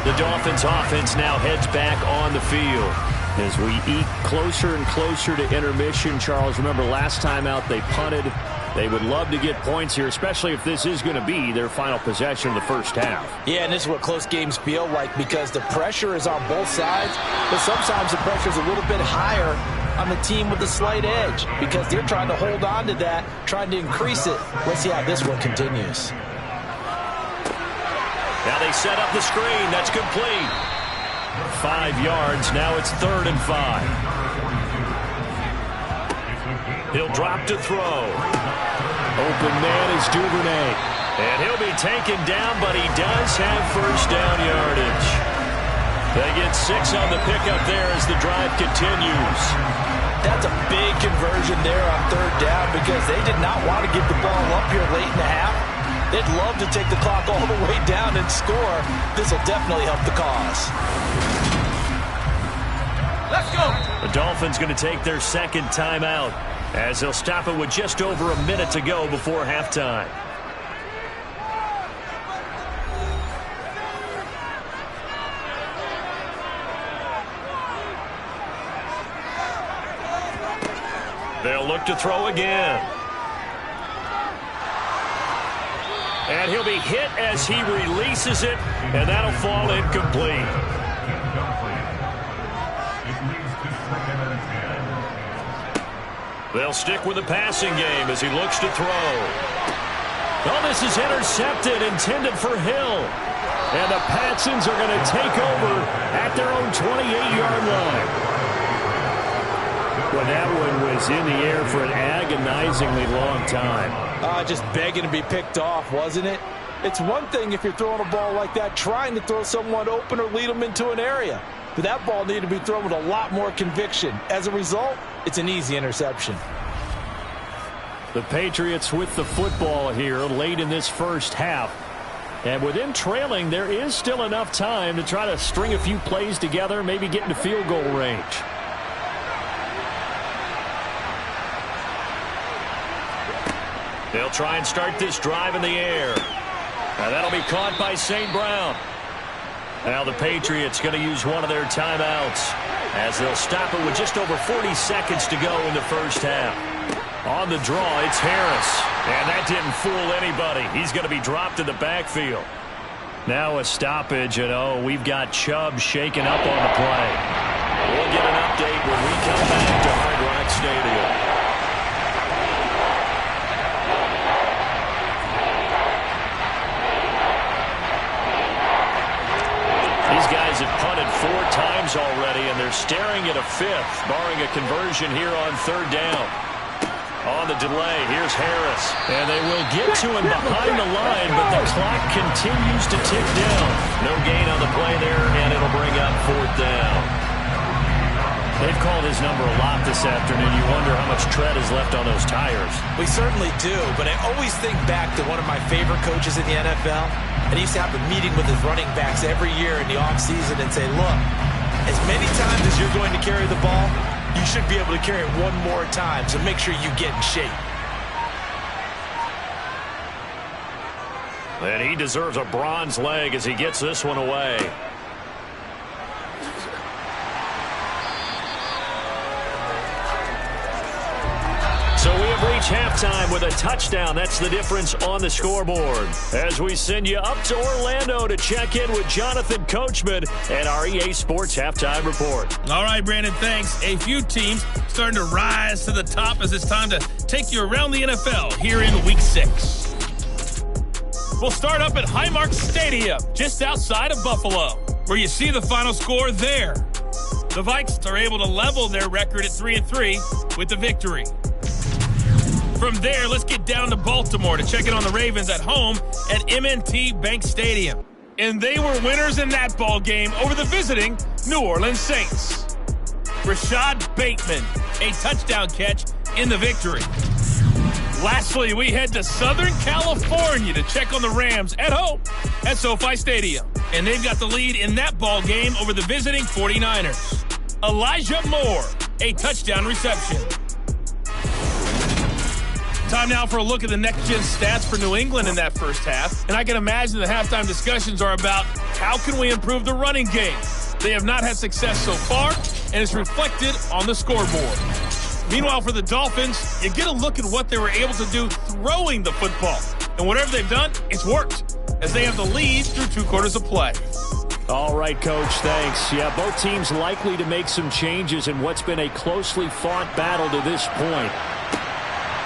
The Dolphins offense now heads back on the field. As we eat closer and closer to intermission, Charles, remember last time out they punted. They would love to get points here, especially if this is going to be their final possession of the first half. Yeah, and this is what close games feel like because the pressure is on both sides, but sometimes the pressure is a little bit higher on the team with the slight edge because they're trying to hold on to that, trying to increase it. Let's see how this one continues. Now they set up the screen. That's complete. 5 yards. Now it's 3rd and 5. He'll drop to throw. Open man is Duvernay. And he'll be taken down, but he does have first down yardage. They get 6 on the pickup there as the drive continues. That's a big conversion there on 3rd down because they did not want to get the ball up here late in the half. They'd love to take the clock all the way down and score. This will definitely help the cause. Let's go. The Dolphins going to take their second timeout as they'll stop it with just over a minute to go before halftime. They'll look to throw again. And he'll be hit as he releases it, and that'll fall incomplete. They'll stick with the passing game as he looks to throw. Oh, this is intercepted, intended for Hill. And the Patsons are going to take over at their own 28-yard line. Well, that one was in the air for an agonizingly long time. Just begging to be picked off, wasn't it? It's one thing if you're throwing a ball like that, trying to throw someone open or lead them into an area. But that ball needed to be thrown with a lot more conviction. As a result, it's an easy interception. The Patriots with the football here late in this first half. And with them trailing, there is still enough time to try to string a few plays together, maybe get into field goal range. They'll try and start this drive in the air. Now that'll be caught by St. Brown. Now the Patriots going to use one of their timeouts as they'll stop it with just over 40 seconds to go in the first half. On the draw, it's Harris. And that didn't fool anybody. He's going to be dropped in the backfield. Now a stoppage, and we've got Chubb shaken up on the play. We'll get an update when we come back to Hard Rock Stadium. These guys have punted 4 times already, and they're staring at a 5th, barring a conversion here on 3rd down. On the delay, here's Harris. And they will get to him behind the line, but the clock continues to tick down. No gain on the play there, and it'll bring up 4th down. They've called his number a lot this afternoon. You wonder how much tread is left on those tires. We certainly do, but I always think back to one of my favorite coaches in the NFL. And he used to have a meeting with his running backs every year in the offseason and say, look, as many times as you're going to carry the ball, you should be able to carry it one more time, so make sure you get in shape. And he deserves a bronze leg as he gets this one away. So we have reached halftime with a touchdown. That's the difference on the scoreboard. As we send you up to Orlando to check in with Jonathan Coachman and our EA Sports Halftime Report. All right, Brandon, thanks. A few teams starting to rise to the top as it's time to take you around the NFL here in Week 6. We'll start up at Highmark Stadium, just outside of Buffalo, where you see the final score there. The Vikes are able to level their record at 3-3 with the victory. From there, let's get down to Baltimore to check in on the Ravens at home at M&T Bank Stadium. And they were winners in that ball game over the visiting New Orleans Saints. Rashad Bateman, a touchdown catch in the victory. Lastly, we head to Southern California to check on the Rams at home at SoFi Stadium. And they've got the lead in that ball game over the visiting 49ers. Elijah Moore a touchdown reception. Time now for a look at the next-gen stats for New England in that first half. And I can imagine the halftime discussions are about how can we improve the running game. They have not had success so far, and it's reflected on the scoreboard. Meanwhile, for the Dolphins, you get a look at what they were able to do throwing the football. And whatever they've done, it's worked, as they have the lead through 2 quarters of play. All right, Coach, thanks. Yeah, both teams likely to make some changes in what's been a closely fought battle to this point.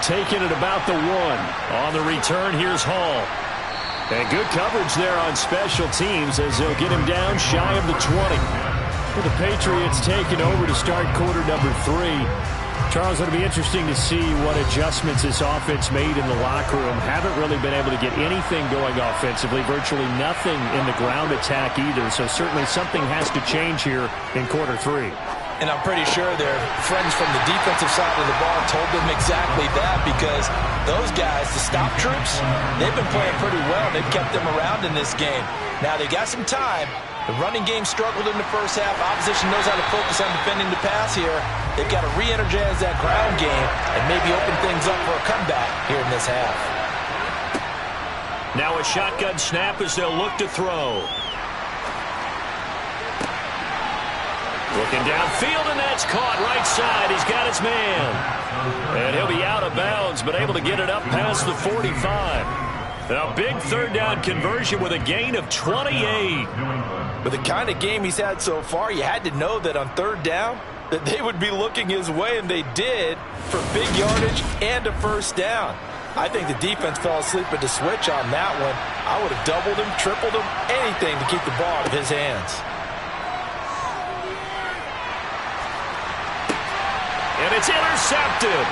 Taking it about the 1. On the return, here's Hall. And good coverage there on special teams as they'll get him down shy of the 20. For the Patriots taking over to start quarter number 3. Charles, it'll be interesting to see what adjustments this offense made in the locker room. Haven't really been able to get anything going offensively, virtually nothing in the ground attack either. So certainly something has to change here in quarter 3. And I'm pretty sure their friends from the defensive side of the ball told them exactly that, because those guys, the stop troops, they've been playing pretty well. They've kept them around in this game. Now they got some time. The running game struggled in the first half. Opposition knows how to focus on defending the pass here. They've got to re-energize that ground game and maybe open things up for a comeback here in this half. Now a shotgun snap as they'll look to throw. Looking downfield, and that's caught right side. He's got his man. And he'll be out of bounds, but able to get it up past the 45. A big third down conversion with a gain of 28. With the kind of game he's had so far, you had to know that on third down that they would be looking his way, and they did, for big yardage and a first down. I think the defense fell asleep at the switch on that one. I would have doubled him, tripled him, anything to keep the ball out of his hands. And it's intercepted.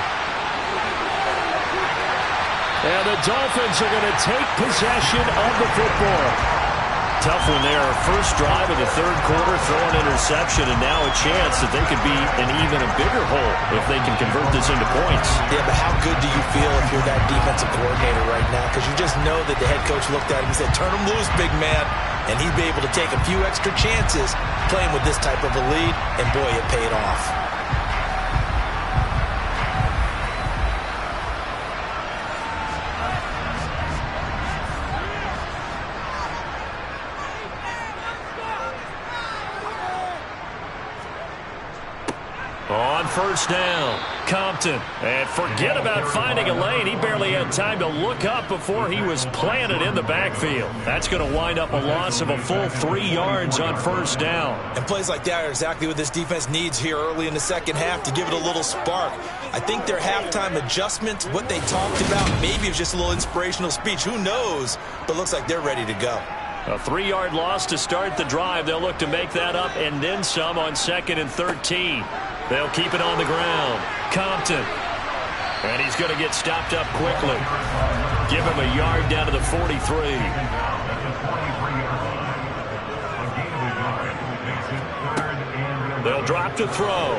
And the Dolphins are going to take possession of the football. Tough one there. First drive of the third quarter, throw an interception, and now a chance that they could be in even a bigger hole if they can convert this into points. Yeah, but how good do you feel if you're that defensive coordinator right now? Because you just know that the head coach looked at him and said, turn him loose, big man. And he'd be able to take a few extra chances playing with this type of a lead, and boy, it paid off. On first down, Compton. And forget about finding a lane. He barely had time to look up before he was planted in the backfield. That's going to wind up a loss of a full 3 yards on first down. And plays like that are exactly what this defense needs here early in the second half to give it a little spark. I think their halftime adjustments, what they talked about, maybe it was just a little inspirational speech. Who knows? But looks like they're ready to go. A 3-yard loss to start the drive. They'll look to make that up and then some on 2nd and 13. They'll keep it on the ground. Compton. And he's going to get stopped up quickly. Give him a yard down to the 43. They'll drop to throw.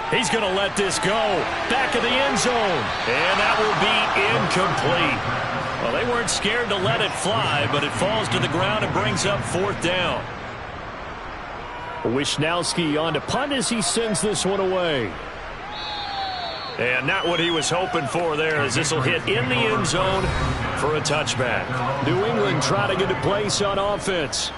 He's going to let this go. Back of the end zone. And that will be incomplete. Well, they weren't scared to let it fly, but it falls to the ground and brings up 4th down. Wisnowski on to punt as he sends this one away. And not what he was hoping for there, as this will hit in the end zone for a touchback. New England trying to get a place on offense.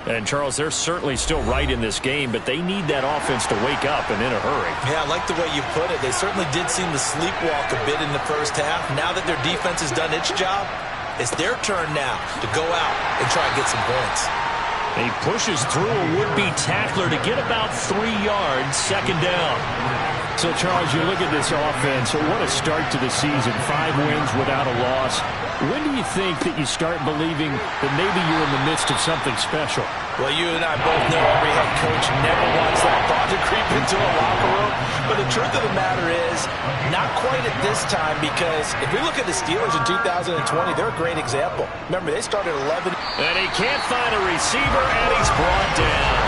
And, Charles, they're certainly still right in this game, but they need that offense to wake up and in a hurry. Yeah, I like the way you put it. They certainly did seem to sleepwalk a bit in the first half. Now that their defense has done its job, it's their turn now to go out and try and get some points. He pushes through a would-be tackler to get about 3 yards, 2nd down. So, Charles, you look at this offense, what a start to the season. 5 wins without a loss. When do you think that you start believing that maybe you're in the midst of something special? Well, you and I both know every head coach never wants that thought to creep into a locker room. But the truth of the matter is, not quite at this time, because if we look at the Steelers in 2020, they're a great example. Remember, they started 11. And he can't find a receiver, and he's brought down.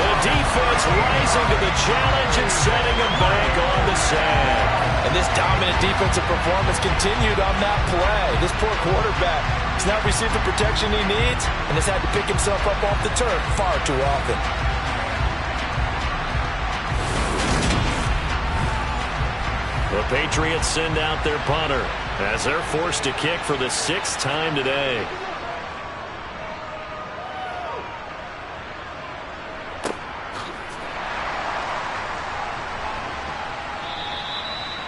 The defense rising to the challenge and setting him back on the sand. And this dominant defensive performance continued on that play. This poor quarterback has not received the protection he needs and has had to pick himself up off the turf far too often. The Patriots send out their punter as they're forced to kick for the 6th time today.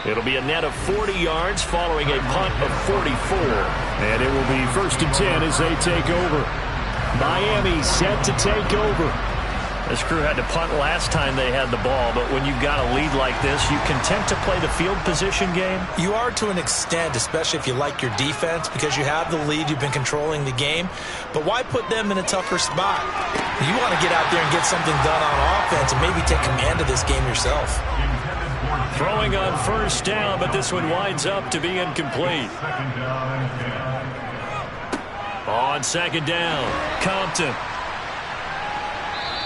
It'll be a net of 40 yards following a punt of 44. And it will be 1st and 10 as they take over. Miami set to take over. This crew had to punt last time they had the ball, but when you've got a lead like this, you content to play the field position game? You are to an extent, especially if you like your defense, because you have the lead, you've been controlling the game. But why put them in a tougher spot? You want to get out there and get something done on offense and maybe take command of this game yourself. Throwing on 1st down, but this one winds up to be incomplete. On 2nd down, Compton.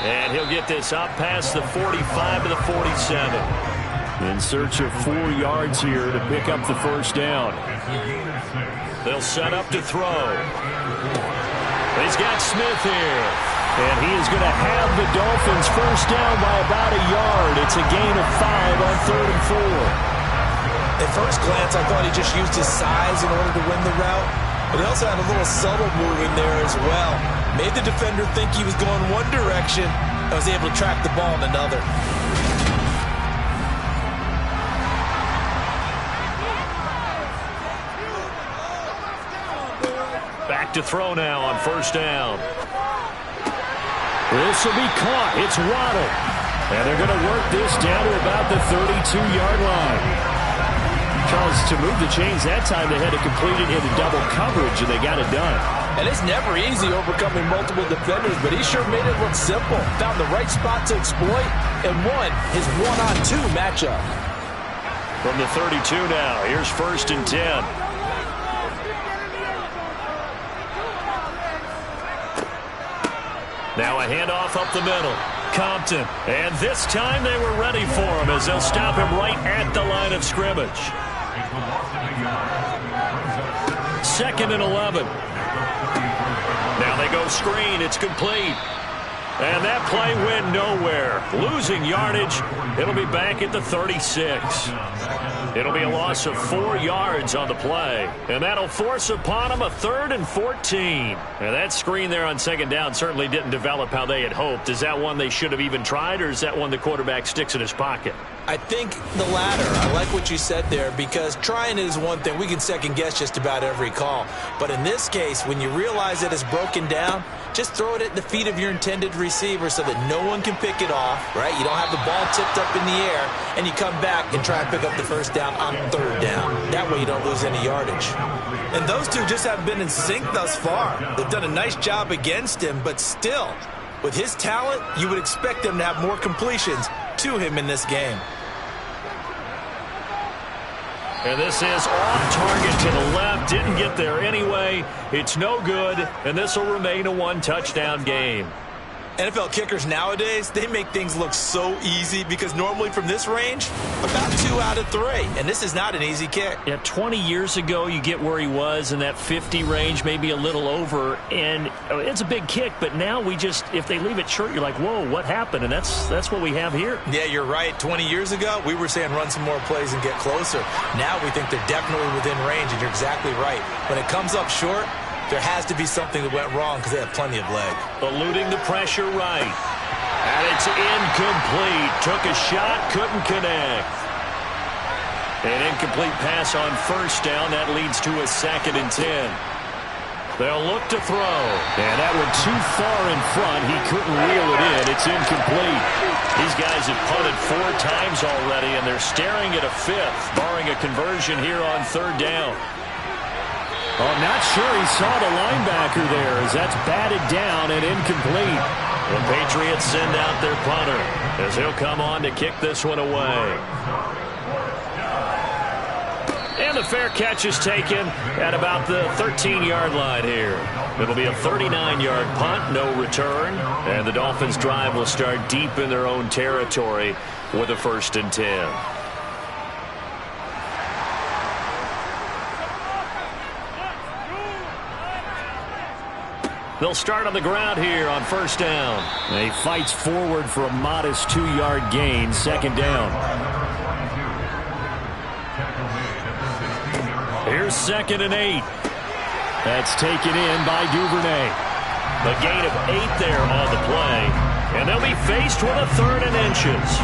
And he'll get this up past the 45 to the 47. In search of 4 yards here to pick up the 1st down. They'll set up to throw. He's got Smith here. And he is going to have the Dolphins 1st down by about a yard. It's a gain of 5 on 3rd and 4. At first glance, I thought he just used his size in order to win the route. But he also had a little subtle move in there as well. Made the defender think he was going one direction and was able to track the ball in another. Back to throw now on 1st down. This will be caught. It's Waddle. And they're going to work this down to about the 32-yard line. Charles, to move the chains that time, they had to complete it into double coverage, and they got it done. And it's never easy overcoming multiple defenders, but he sure made it look simple. Found the right spot to exploit and won his one-on-two matchup. From the 32 now, here's 1st and 10. Now a handoff up the middle. Compton. And this time they were ready for him as they'll stop him right at the line of scrimmage. 2nd and 11. Now they go screen. It's complete. And that play went nowhere. Losing yardage. It'll be back at the 36. It'll be a loss of 4 yards on the play. And that'll force upon them a 3rd and 14. And that screen there on 2nd down certainly didn't develop how they had hoped. Is that one they should have even tried, or is that one the quarterback sticks in his pocket? I think the latter. I like what you said there, because trying it is one thing. We can second-guess just about every call. But in this case, when you realize that it's broken down, just throw it at the feet of your intended receiver so that no one can pick it off, right? You don't have the ball tipped up in the air, and you come back and try and pick up the 1st down on 3rd down. That way you don't lose any yardage. And those two just haven't been in sync thus far. They've done a nice job against him, but still, with his talent, you would expect them to have more completions to him in this game. And this is off target to the left. Didn't get there anyway. It's no good, and this will remain a 1-touchdown game. NFL kickers nowadays, they make things look so easy because normally from this range, about 2 out of 3. And this is not an easy kick. Yeah, 20 years ago, you get where he was in that 50 range, maybe a little over. And it's a big kick, but now we just, if they leave it short, you're like, whoa, what happened? And that's what we have here. Yeah, you're right. 20 years ago, we were saying run some more plays and get closer. Now we think they're definitely within range, and you're exactly right. When it comes up short, there has to be something that went wrong because they have plenty of leg. Eluding the pressure right. And it's incomplete. Took a shot, couldn't connect. An incomplete pass on 1st down. That leads to a 2nd and 10. They'll look to throw. And that one too far in front. He couldn't reel it in. It's incomplete. These guys have punted 4 times already, and they're staring at a 5th, barring a conversion here on 3rd down. I'm not sure he saw the linebacker there as that's batted down and incomplete. The Patriots send out their punter as he'll come on to kick this one away. And the fair catch is taken at about the 13-yard line here. It'll be a 39-yard punt, no return. And the Dolphins' drive will start deep in their own territory with a 1st and 10. They'll start on the ground here on 1st down. And he fights forward for a modest 2-yard gain, 2nd down. Here's 2nd and 8. That's taken in by Duvernay. A gain of 8 there on the play. And they'll be faced with a 3rd and inches.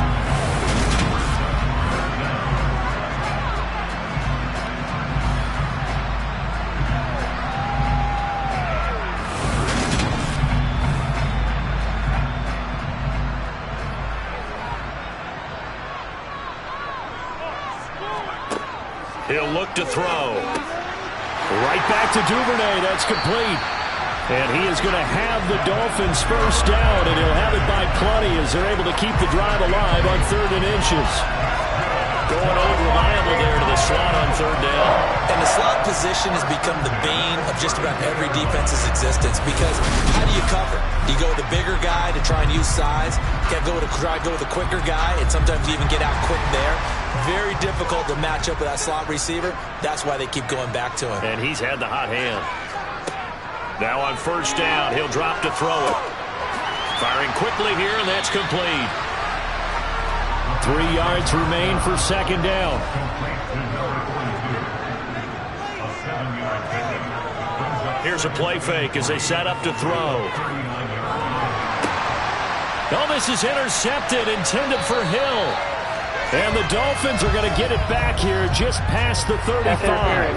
He'll look to throw. Right back to Duvernay. That's complete. And he is going to have the Dolphins first down, and he'll have it by plenty as they're able to keep the drive alive on 3rd and inches. Going unreliable there to the slot on 3rd down. And the slot position has become the bane of just about every defense's existence because how do you cover? Do you go with the bigger guy to try and use size? Can't try to go with a quicker guy, and sometimes you even get out quick there. Very difficult to match up with that slot receiver. That's why they keep going back to him. And he's had the hot hand. Now on 1st down, he'll drop to throw it. Firing quickly here, and that's complete. 3 yards remain for 2nd down. Here's a play fake as they set up to throw. Oh, this is intercepted, intended for Hill. And the Dolphins are going to get it back here just past the 35.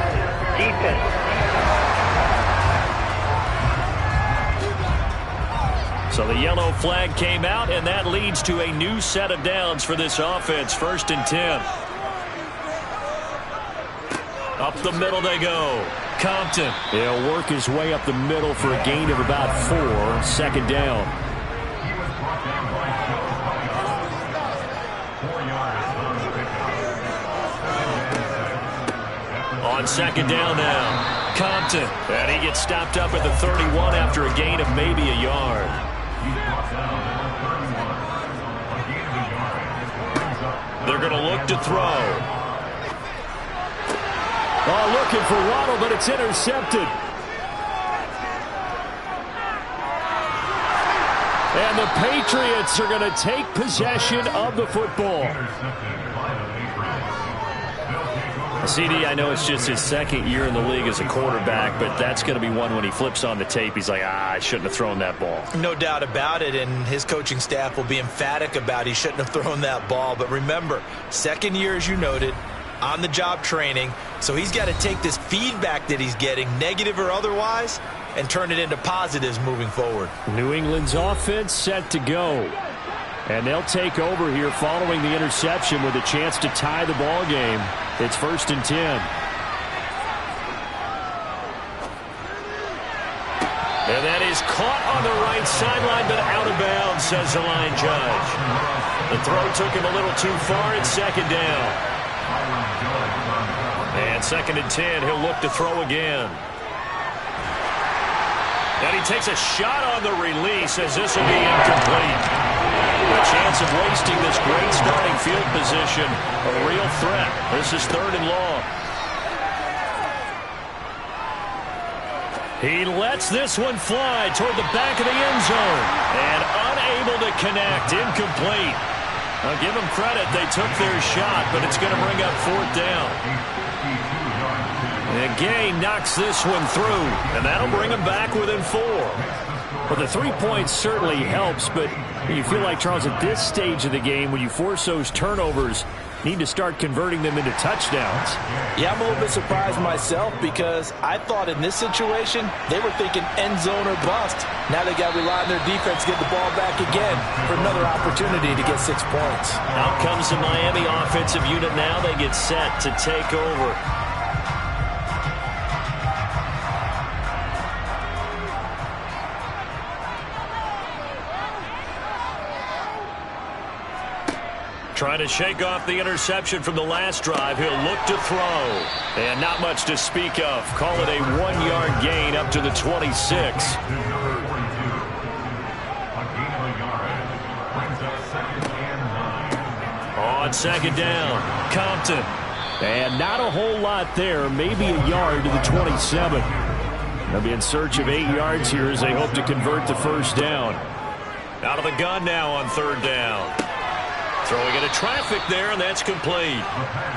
So the yellow flag came out, and that leads to a new set of downs for this offense. 1st and 10. Up the middle they go. Compton. He'll work his way up the middle for a gain of about 4. 2nd down. On 2nd down now. Compton. And he gets stopped up at the 31 after a gain of maybe a yard. They're going to look to throw. Oh, looking for Waddle, but it's intercepted. And the Patriots are going to take possession of the football. CD, I know it's just his 2nd year in the league as a quarterback, but that's going to be one when he flips on the tape, he's like, I shouldn't have thrown that ball. No doubt about it, and his coaching staff will be emphatic about he shouldn't have thrown that ball. But remember, 2nd year, as you noted, on-the-job training, so he's got to take this feedback that he's getting, negative or otherwise, and turn it into positives moving forward. New England's offense set to go. And they'll take over here following the interception with a chance to tie the ball game. It's 1st and 10. And that is caught on the right sideline, but out of bounds, says the line judge. The throw took him a little too far. It's 2nd down. And 2nd and 10, he'll look to throw again. And he takes a shot on the release as this will be incomplete. A chance of wasting this great starting field position. A real threat. This is 3rd and long. He lets this one fly toward the back of the end zone. And unable to connect. Incomplete. I'll give them credit. They took their shot, but it's going to bring up 4th down. And Gay knocks this one through, and that'll bring him back within 4. Well, the 3 points certainly helps, but you feel like, Charles, at this stage of the game, when you force those turnovers, need to start converting them into touchdowns. Yeah, I'm a little bit surprised myself because I thought in this situation they were thinking end zone or bust. Now they got to rely on their defense to get the ball back again for another opportunity to get 6 points. Out comes the Miami offensive unit now. They get set to take over. Trying to shake off the interception from the last drive. He'll look to throw. And not much to speak of. Call it a 1-yard gain up to the 26. On 2nd down, Compton. And not a whole lot there. Maybe a yard to the 27. They'll be in search of 8 yards here as they hope to convert the 1st down. Out of the gun now on 3rd down. Throwing into traffic there, and that's complete.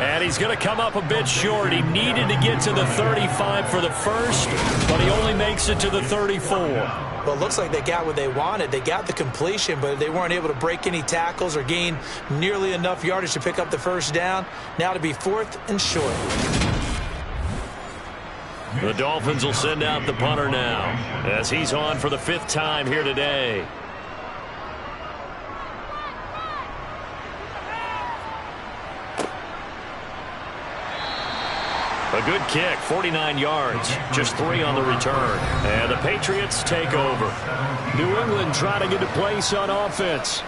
And he's going to come up a bit short. He needed to get to the 35 for the first, but he only makes it to the 34. Well, it looks like they got what they wanted. They got the completion, but they weren't able to break any tackles or gain nearly enough yardage to pick up the first down. Now to be 4th and short. The Dolphins will send out the punter now as he's on for the 5th time here today. A good kick, 49 yards, just 3 on the return. And the Patriots take over. New England trying to get a place on offense.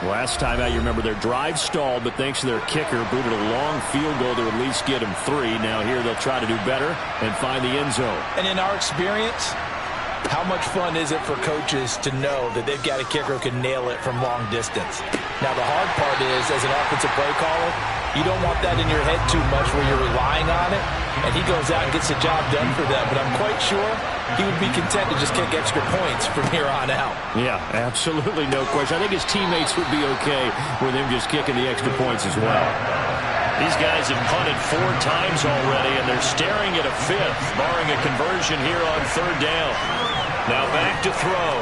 Last time out, you remember their drive stalled, but thanks to their kicker, booted a long field goal to at least get them 3. Now here they'll try to do better and find the end zone. And in our experience, how much fun is it for coaches to know that they've got a kicker who can nail it from long distance? Now, the hard part is, as an offensive play caller, you don't want that in your head too much where you're relying on it, and he goes out and gets the job done for them. But I'm quite sure he would be content to just kick extra points from here on out. Yeah, absolutely no question. I think his teammates would be okay with him just kicking the extra points as well. These guys have punted 4 times already, and they're staring at a 5th, barring a conversion here on 3rd down. Now back to throw.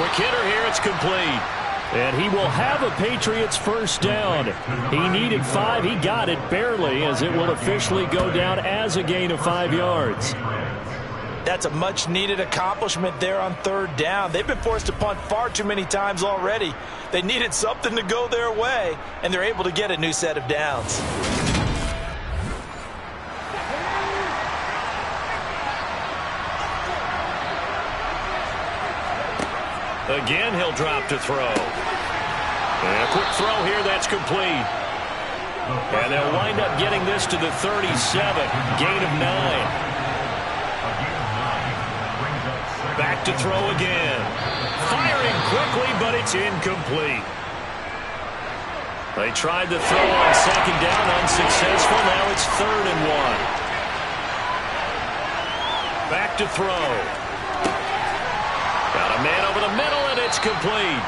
Quick hitter here, it's complete. And he will have a Patriots first down. He needed 5. He got it barely, as it will officially go down as a gain of 5 yards. That's a much-needed accomplishment there on 3rd down. They've been forced to punt far too many times already. They needed something to go their way, and they're able to get a new set of downs. Again, he'll drop to throw. And a quick throw here, that's complete. And they'll wind up getting this to the 37, gain of 9. Back to throw again. Firing quickly, but it's incomplete. They tried the throw on 2nd down, unsuccessful. Now it's 3rd and 1. Back to throw. Got a man over the middle, and it's complete.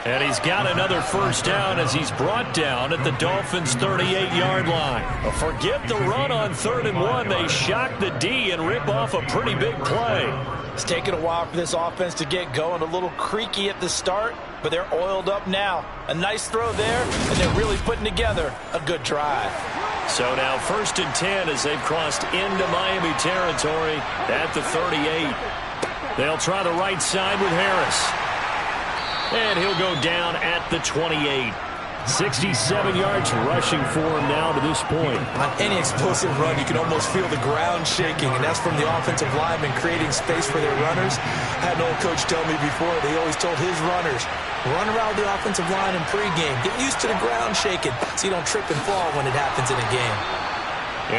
And he's got another first down as he's brought down at the Dolphins' 38-yard line. Well, forget the run on 3rd and 1. They shock the D and rip off a pretty big play. It's taken a while for this offense to get going. A little creaky at the start, but they're oiled up now. A nice throw there, and they're really putting together a good drive. So now 1st and 10 as they've crossed into Miami territory at the 38. They'll try the right side with Harris. And he'll go down at the 28. 67 yards rushing for him now to this point. On any explosive run, you can almost feel the ground shaking, and that's from the offensive linemen creating space for their runners. I had an old coach tell me before, they always told his runners, run around the offensive line in pregame. Get used to the ground shaking so you don't trip and fall when it happens in a game.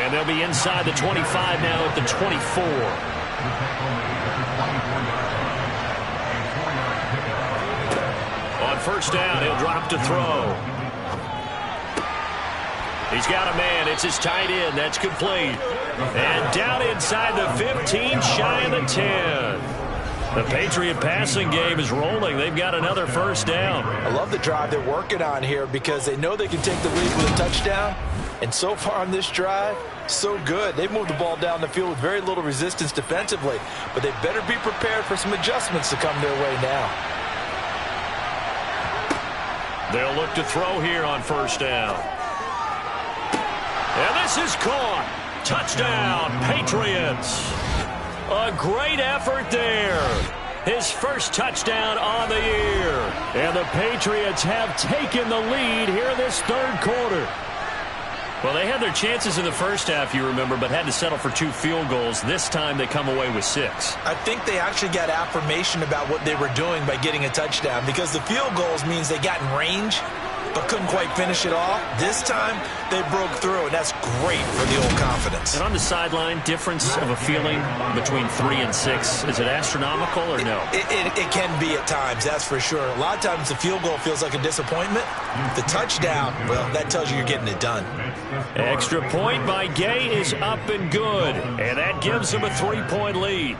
And they'll be inside the 25 now at the 24. On 1st down, he'll drop to throw. He's got a man. It's his tight end. That's complete. And down inside the 15, shy of the 10. The Patriot passing game is rolling. They've got another first down. I love the drive they're working on here because they know they can take the lead with a touchdown. And so far on this drive, so good. They've moved the ball down the field with very little resistance defensively. But they better be prepared for some adjustments to come their way now. They'll look to throw here on 1st down. And this is caught. Touchdown, Patriots. A great effort there. His first touchdown on the year. And the Patriots have taken the lead here in this 3rd quarter. Well, they had their chances in the first half, you remember, but had to settle for 2 field goals. This time they come away with 6. I think they actually got affirmation about what they were doing by getting a touchdown, because the field goals means they got in range but couldn't quite finish it off. This time they broke through, and that's great for the old confidence. And on the sideline, difference of a feeling between 3 and 6, is it astronomical or no? It can be at times, that's for sure. A lot of times the field goal feels like a disappointment. The touchdown, well, that tells you you're getting it done. Extra point by Gay is up and good, and that gives them a 3-point lead.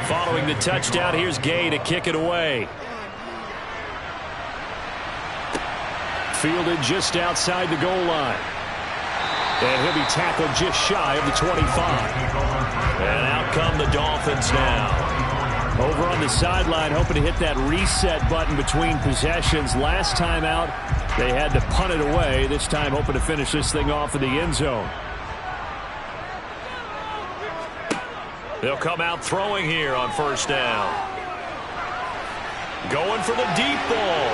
Following the touchdown, here's Gay to kick it away. fielded just outside the goal line. And he'll be tackled just shy of the 25. And out come the Dolphins now. Over on the sideline, hoping to hit that reset button between possessions. Last time out, they had to punt it away. This time, hoping to finish this thing off in the end zone. They'll come out throwing here on first down. Going for the deep ball.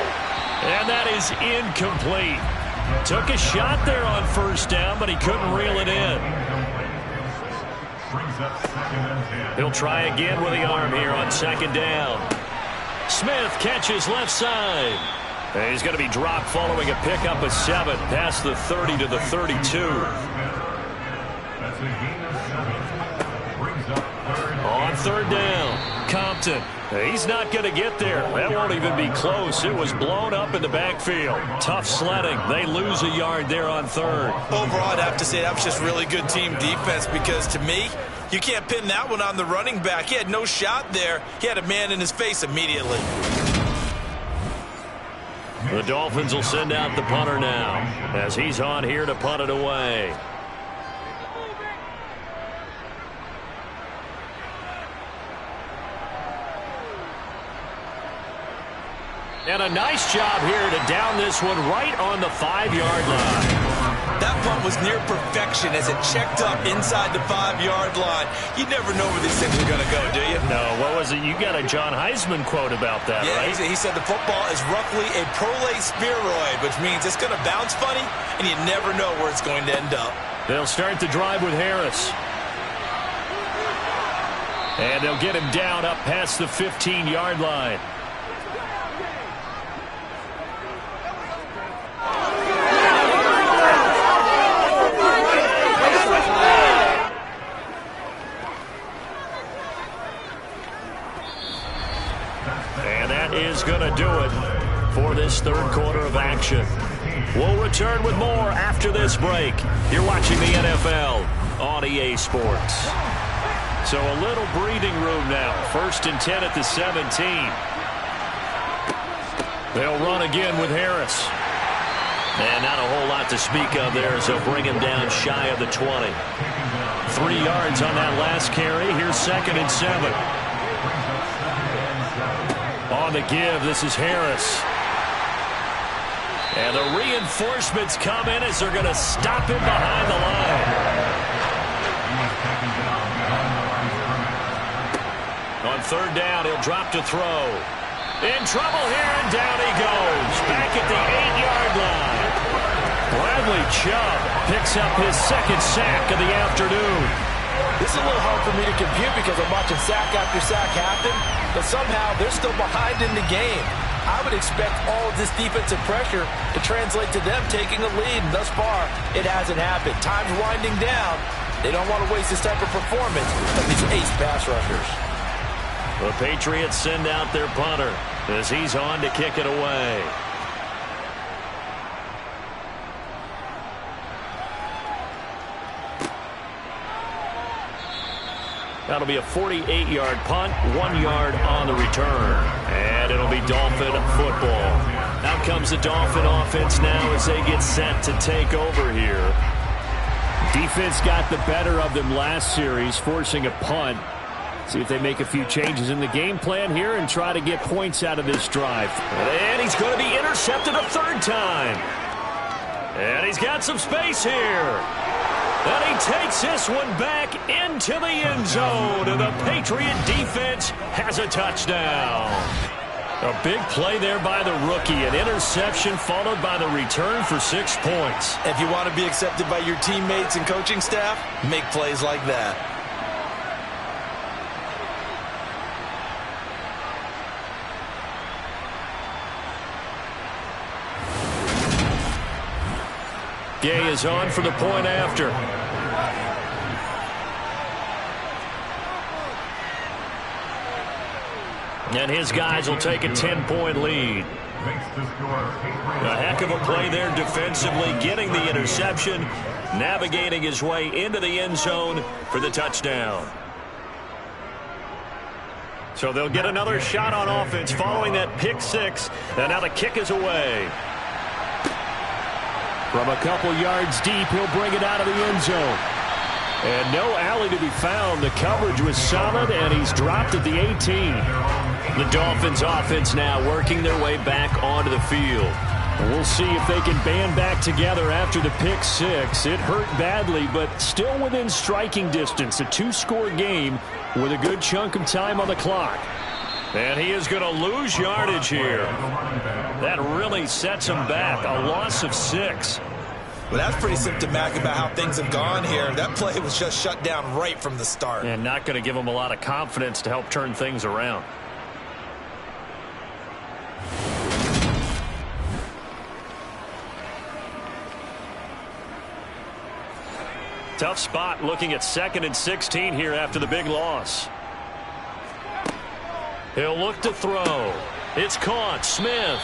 And that is incomplete. Took a shot there on first down, but he couldn't reel it in. He'll try again with the arm here on second down. Smith catches left side. And he's going to be dropped following a pickup of 7 past the 30 to the 32. On third down, Compton. He's not going to get there. That won't even be close. It was blown up in the backfield. Tough sledding. They lose a yard there on third. Overall, I'd have to say that was just really good team defense because, to me, you can't pin that one on the running back. He had no shot there. He had a man in his face immediately. The Dolphins will send out the punter now as he's on here to punt it away. And a nice job here to down this one right on the 5-yard line. That punt was near perfection as it checked up inside the 5-yard line. You never know where these things are going to go, do you? No, what was it? You got a John Heisman quote about that, yeah, right? He said the football is roughly a prolate spheroid, which means it's going to bounce funny, and you never know where it's going to end up. They'll start the drive with Harris. And they'll get him down up past the 15-yard line. Is going to do it for this third quarter of action. We'll return with more after this break. You're watching the NFL on EA Sports. So a little breathing room now. 1st and 10 at the 17. They'll run again with Harris. And not a whole lot to speak of there as they'll bring him down shy of the 20. 3 yards on that last carry. Here's 2nd and 7. On the give, this is Harris. And the reinforcements come in as they're going to stop him behind the line. On third down, he'll drop to throw. In trouble here, and down he goes. Back at the 8-yard line. Bradley Chubb picks up his 2nd sack of the afternoon. This is a little hard for me to compute because I'm watching sack after sack happen, but somehow they're still behind in the game. I would expect all of this defensive pressure to translate to them taking a lead, and thus far, it hasn't happened. Time's winding down. They don't want to waste this type of performance of these ace pass rushers. The Patriots send out their punter as he's on to kick it away. That'll be a 48-yard punt, 1 yard on the return. And it'll be Dolphin football. Out comes the Dolphin offense now as they get set to take over here. Defense got the better of them last series, forcing a punt. See if they make a few changes in the game plan here and try to get points out of this drive. And he's going to be intercepted a 3rd time. And he's got some space here. And he takes this one back into the end zone. And the Patriot defense has a touchdown. A big play there by the rookie. An interception followed by the return for 6 points. If you want to be accepted by your teammates and coaching staff, make plays like that. Gay is on for the point after. And his guys will take a 10-point lead. A heck of a play there defensively, getting the interception, navigating his way into the end zone for the touchdown. So they'll get another shot on offense following that pick 6. And now the kick is away. From a couple yards deep, he'll bring it out of the end zone. And no alley to be found. The coverage was solid, and he's dropped at the 18. The Dolphins offense now working their way back onto the field. We'll see if they can band back together after the pick six. It hurt badly, but still within striking distance. A two-score game with a good chunk of time on the clock. And he is going to lose yardage here. That really sets him back. A loss of 6. Well, that's pretty symptomatic about how things have gone here. That play was just shut down right from the start. And not going to give him a lot of confidence to help turn things around. Tough spot looking at 2nd and 16 here after the big loss. He'll look to throw. It's caught. Smith.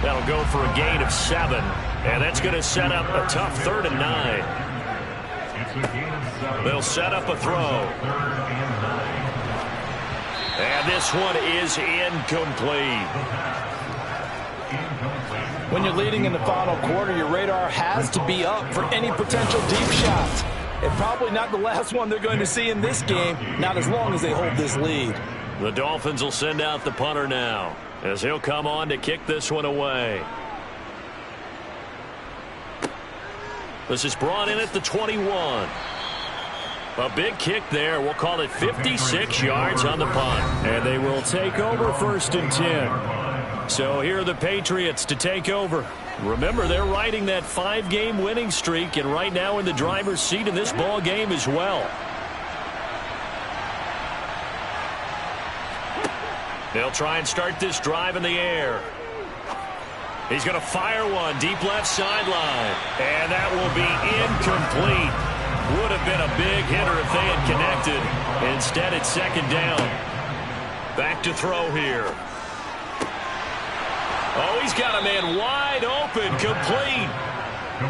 That'll go for a gain of 7. And that's going to set up a tough 3rd and 9. They'll set up a throw. And this one is incomplete. When you're leading in the final quarter, your radar has to be up for any potential deep shots. And probably not the last one they're going to see in this game, not as long as they hold this lead. The Dolphins will send out the punter now, as he'll come on to kick this one away. This is brought in at the 21. A big kick there. We'll call it 56 yards on the punt. And they will take over 1st and 10. So here are the Patriots to take over. Remember, they're riding that 5-game winning streak, and right now in the driver's seat in this ball game as well. They'll try and start this drive in the air. He's going to fire one deep left sideline. And that will be incomplete. Would have been a big hitter if they had connected. Instead, it's 2nd down. Back to throw here. Oh, he's got a man wide open, complete.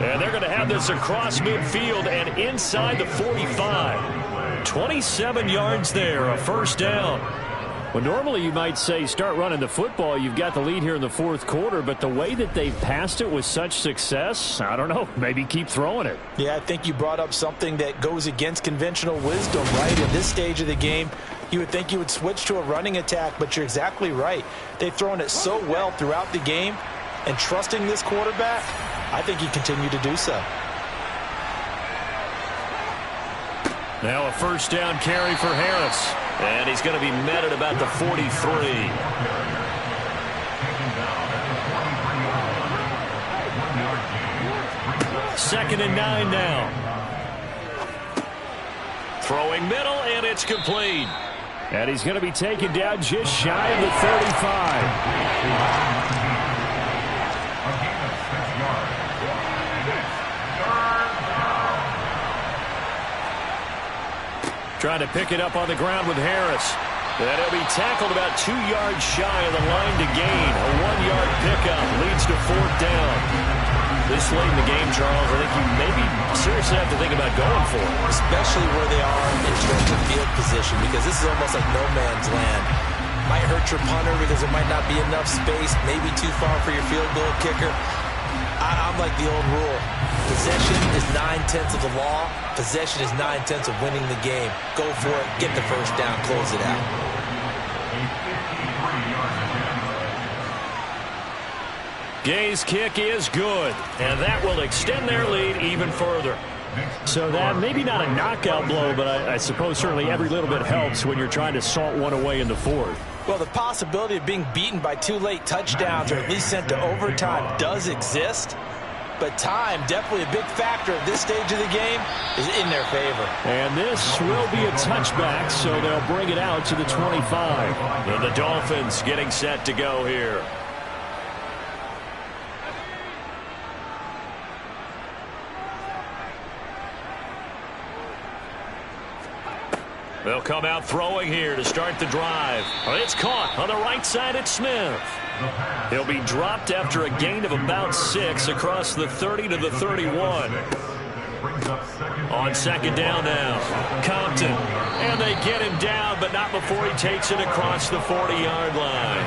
And they're going to have this across midfield and inside the 45. 27 yards there, a 1st down. Well, normally you might say start running the football. You've got the lead here in the 4th quarter, but the way that they've passed it with such success, I don't know, maybe keep throwing it. Yeah, I think you brought up something that goes against conventional wisdom, right? At this stage of the game, you would think you would switch to a running attack, but you're exactly right. They've thrown it so well throughout the game, and trusting this quarterback, I think he continued to do so. Now a 1st down carry for Harris. And he's going to be met at about the 43. 2nd and 9 now. Throwing middle, and it's complete. And he's going to be taken down just shy of the 35. Trying to pick it up on the ground with Harris. And he'll be tackled about 2 yards shy of the line to gain. A 1-yard pickup leads to 4th down. This late in the game, Charles, I think you maybe seriously have to think about going for it. Especially where they are in terms of field position, because this is almost like no man's land. Might hurt your punter because there might not be enough space, maybe too far for your field goal kicker. I'm like the old rule. Possession is 9/10 of the law. Possession is 9/10 of winning the game. Go for it. Get the 1st down. Close it out. Gay's kick is good, and that will extend their lead even further. So that maybe not a knockout blow, but I suppose certainly every little bit helps when you're trying to salt one away in the 4th. Well, the possibility of being beaten by 2 late touchdowns or at least sent to overtime does exist. But time, definitely a big factor at this stage of the game, is in their favor. And this will be a touchback, so they'll bring it out to the 25. And the Dolphins getting set to go here. They'll come out throwing here to start the drive. It's caught on the right side at Smith. He'll be dropped after a gain of about 6 across the 30 to the 31. On second down now, Compton. And they get him down, but not before he takes it across the 40-yard line.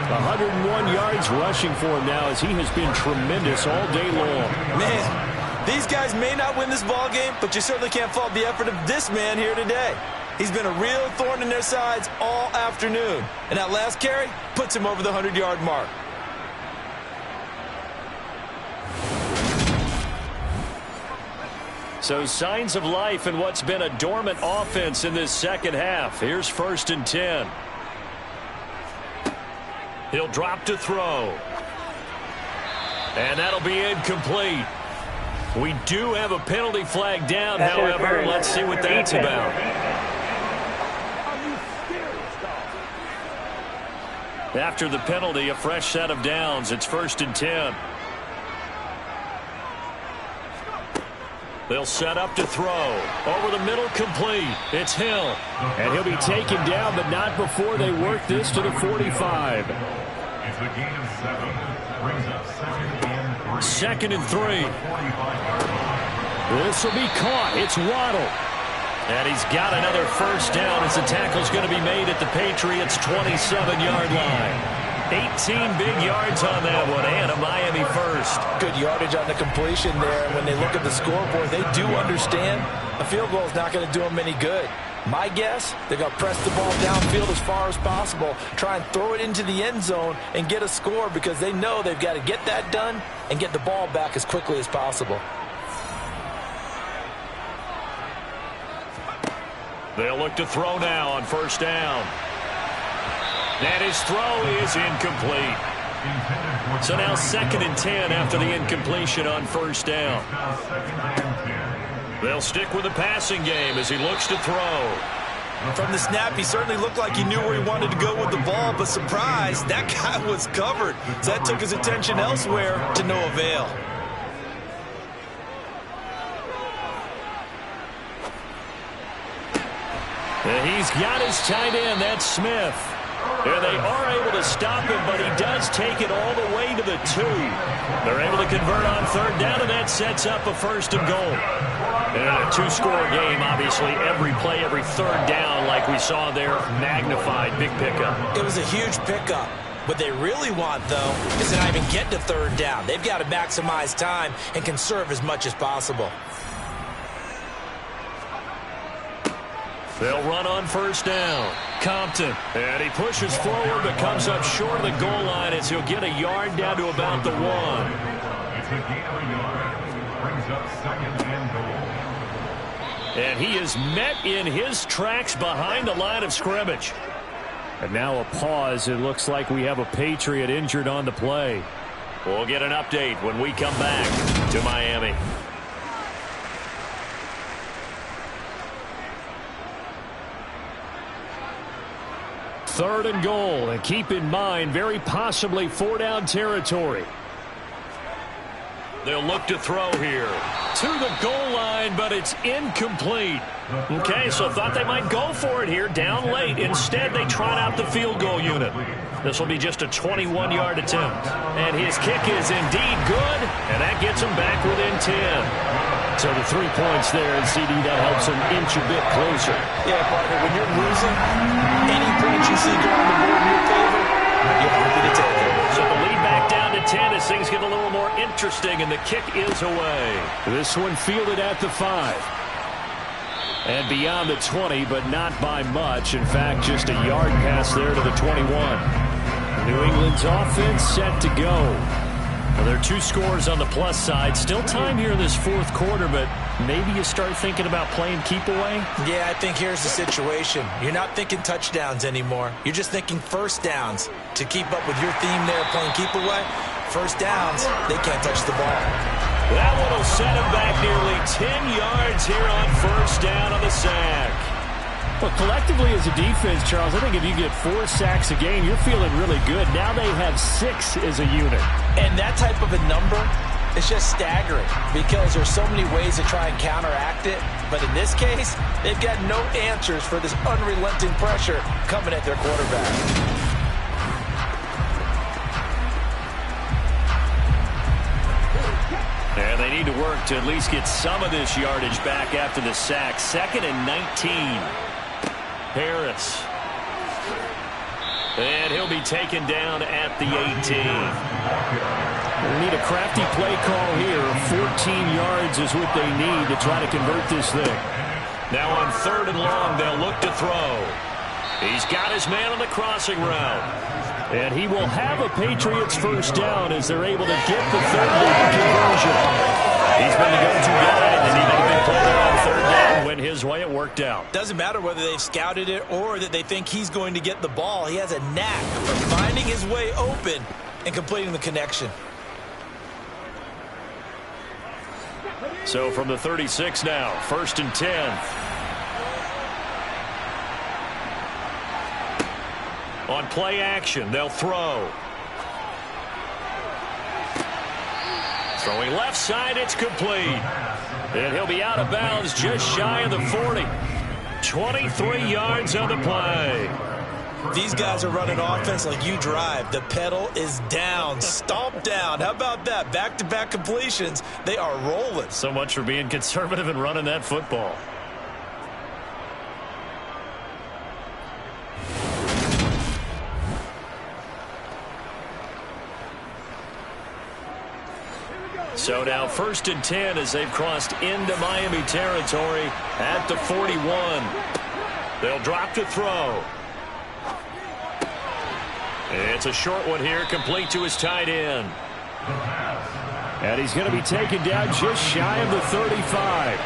101 yards rushing for him now as he has been tremendous all day long. Man, these guys may not win this ball game, but you certainly can't fault the effort of this man here today. He's been a real thorn in their sides all afternoon. And that last carry puts him over the 100-yard mark. So signs of life in what's been a dormant offense in this second half. Here's 1st and 10. He'll drop to throw. And that'll be incomplete. We do have a penalty flag down, however. Let's see what that's about. After the penalty, a fresh set of downs. It's 1st and 10. They'll set up to throw. Over the middle, complete. It's Hill. And he'll be taken down, but not before they work this to the 45. It's a gain of 7. Brings up 2nd and 3. This will be caught. It's Waddle. And he's got another first down as the tackle's going to be made at the Patriots' 27-yard line. 18 big yards on that one, and a Miami first. Good yardage on the completion there. And when they look at the scoreboard, they do understand a field goal is not going to do them any good. My guess, they're going to press the ball downfield as far as possible, try and throw it into the end zone and get a score because they know they've got to get that done and get the ball back as quickly as possible. They'll look to throw now on first down. And his throw is incomplete. So now 2nd and 10 after the incompletion on first down. They'll stick with the passing game as he looks to throw. From the snap, he certainly looked like he knew where he wanted to go with the ball, but surprise, that guy was covered. So that took his attention elsewhere to no avail. And he's got his tight end, that's Smith. And they are able to stop him, but he does take it all the way to the 2. They're able to convert on third down, and that sets up a 1st and goal. And in a 2-score game, obviously, every play, every third down, like we saw there, magnified, big pickup. It was a huge pickup. What they really want, though, is to not even get to third down. They've got to maximize time and conserve as much as possible. They'll run on first down. Compton. And he pushes forward but comes up short of the goal line as he'll get a yard down to about the 1. It's a gain of a yard. Brings up 2nd and goal. And he is met in his tracks behind the line of scrimmage. And now a pause. It looks like we have a Patriot injured on the play. We'll get an update when we come back to Miami. 3rd and goal, and keep in mind, very possibly 4-down territory. They'll look to throw here. To the goal line, but it's incomplete. Okay, so thought they might go for it here, down late. Instead, they trot out the field goal unit. This will be just a 21-yard attempt. And his kick is indeed good, and that gets him back within 10. So the 3 points there, and CD, that helps him inch a bit closer. Yeah, partner, when you're losing, any points you see go on the board in your favor, you're happy to take it. So the lead back down to 10 as things get a little more interesting, and the kick is away. This one fielded at the 5. And beyond the 20, but not by much. In fact, just a yard pass there to the 21. New England's offense set to go. Well, there are 2 scores on the plus side. Still time here in this 4th quarter, but maybe you start thinking about playing keep away? Yeah, I think here's the situation. You're not thinking touchdowns anymore. You're just thinking first downs. To keep up with your theme there, playing keep away, first downs, they can't touch the ball. That one will set him back nearly 10 yards here on first down on the sack. Well, collectively as a defense, Charles, I think if you get 4 sacks a game, you're feeling really good. Now they have 6 as a unit. And that type of a number is just staggering because there's so many ways to try and counteract it. But in this case, they've got no answers for this unrelenting pressure coming at their quarterback. And they need to work to at least get some of this yardage back after the sack. 2nd and 19. Harris. And he'll be taken down at the 18. They need a crafty play call here. 14 yards is what they need to try to convert this thing. Now on 3rd and long, they'll look to throw. He's got his man on the crossing route. And he will have a Patriots first down as they're able to get the 3rd down conversion. He's been the go-to guy. They needed a big play there on 3rd down. Went his way, it worked out. Doesn't matter whether they've scouted it or that they think he's going to get the ball. He has a knack for finding his way open and completing the connection. So from the 36 now, 1st and 10. On play action, they'll throw. Throwing left side, it's complete. And he'll be out of bounds just shy of the 40. 23 yards on the play. These guys are running offense like you drive. The pedal is down, stomp down. How about that? Back-to-back completions. They are rolling. So much for being conservative and running that football. So now 1st and 10 as they've crossed into Miami territory at the 41. They'll drop to throw. It's a short one here, complete to his tight end. And he's going to be taken down just shy of the 35.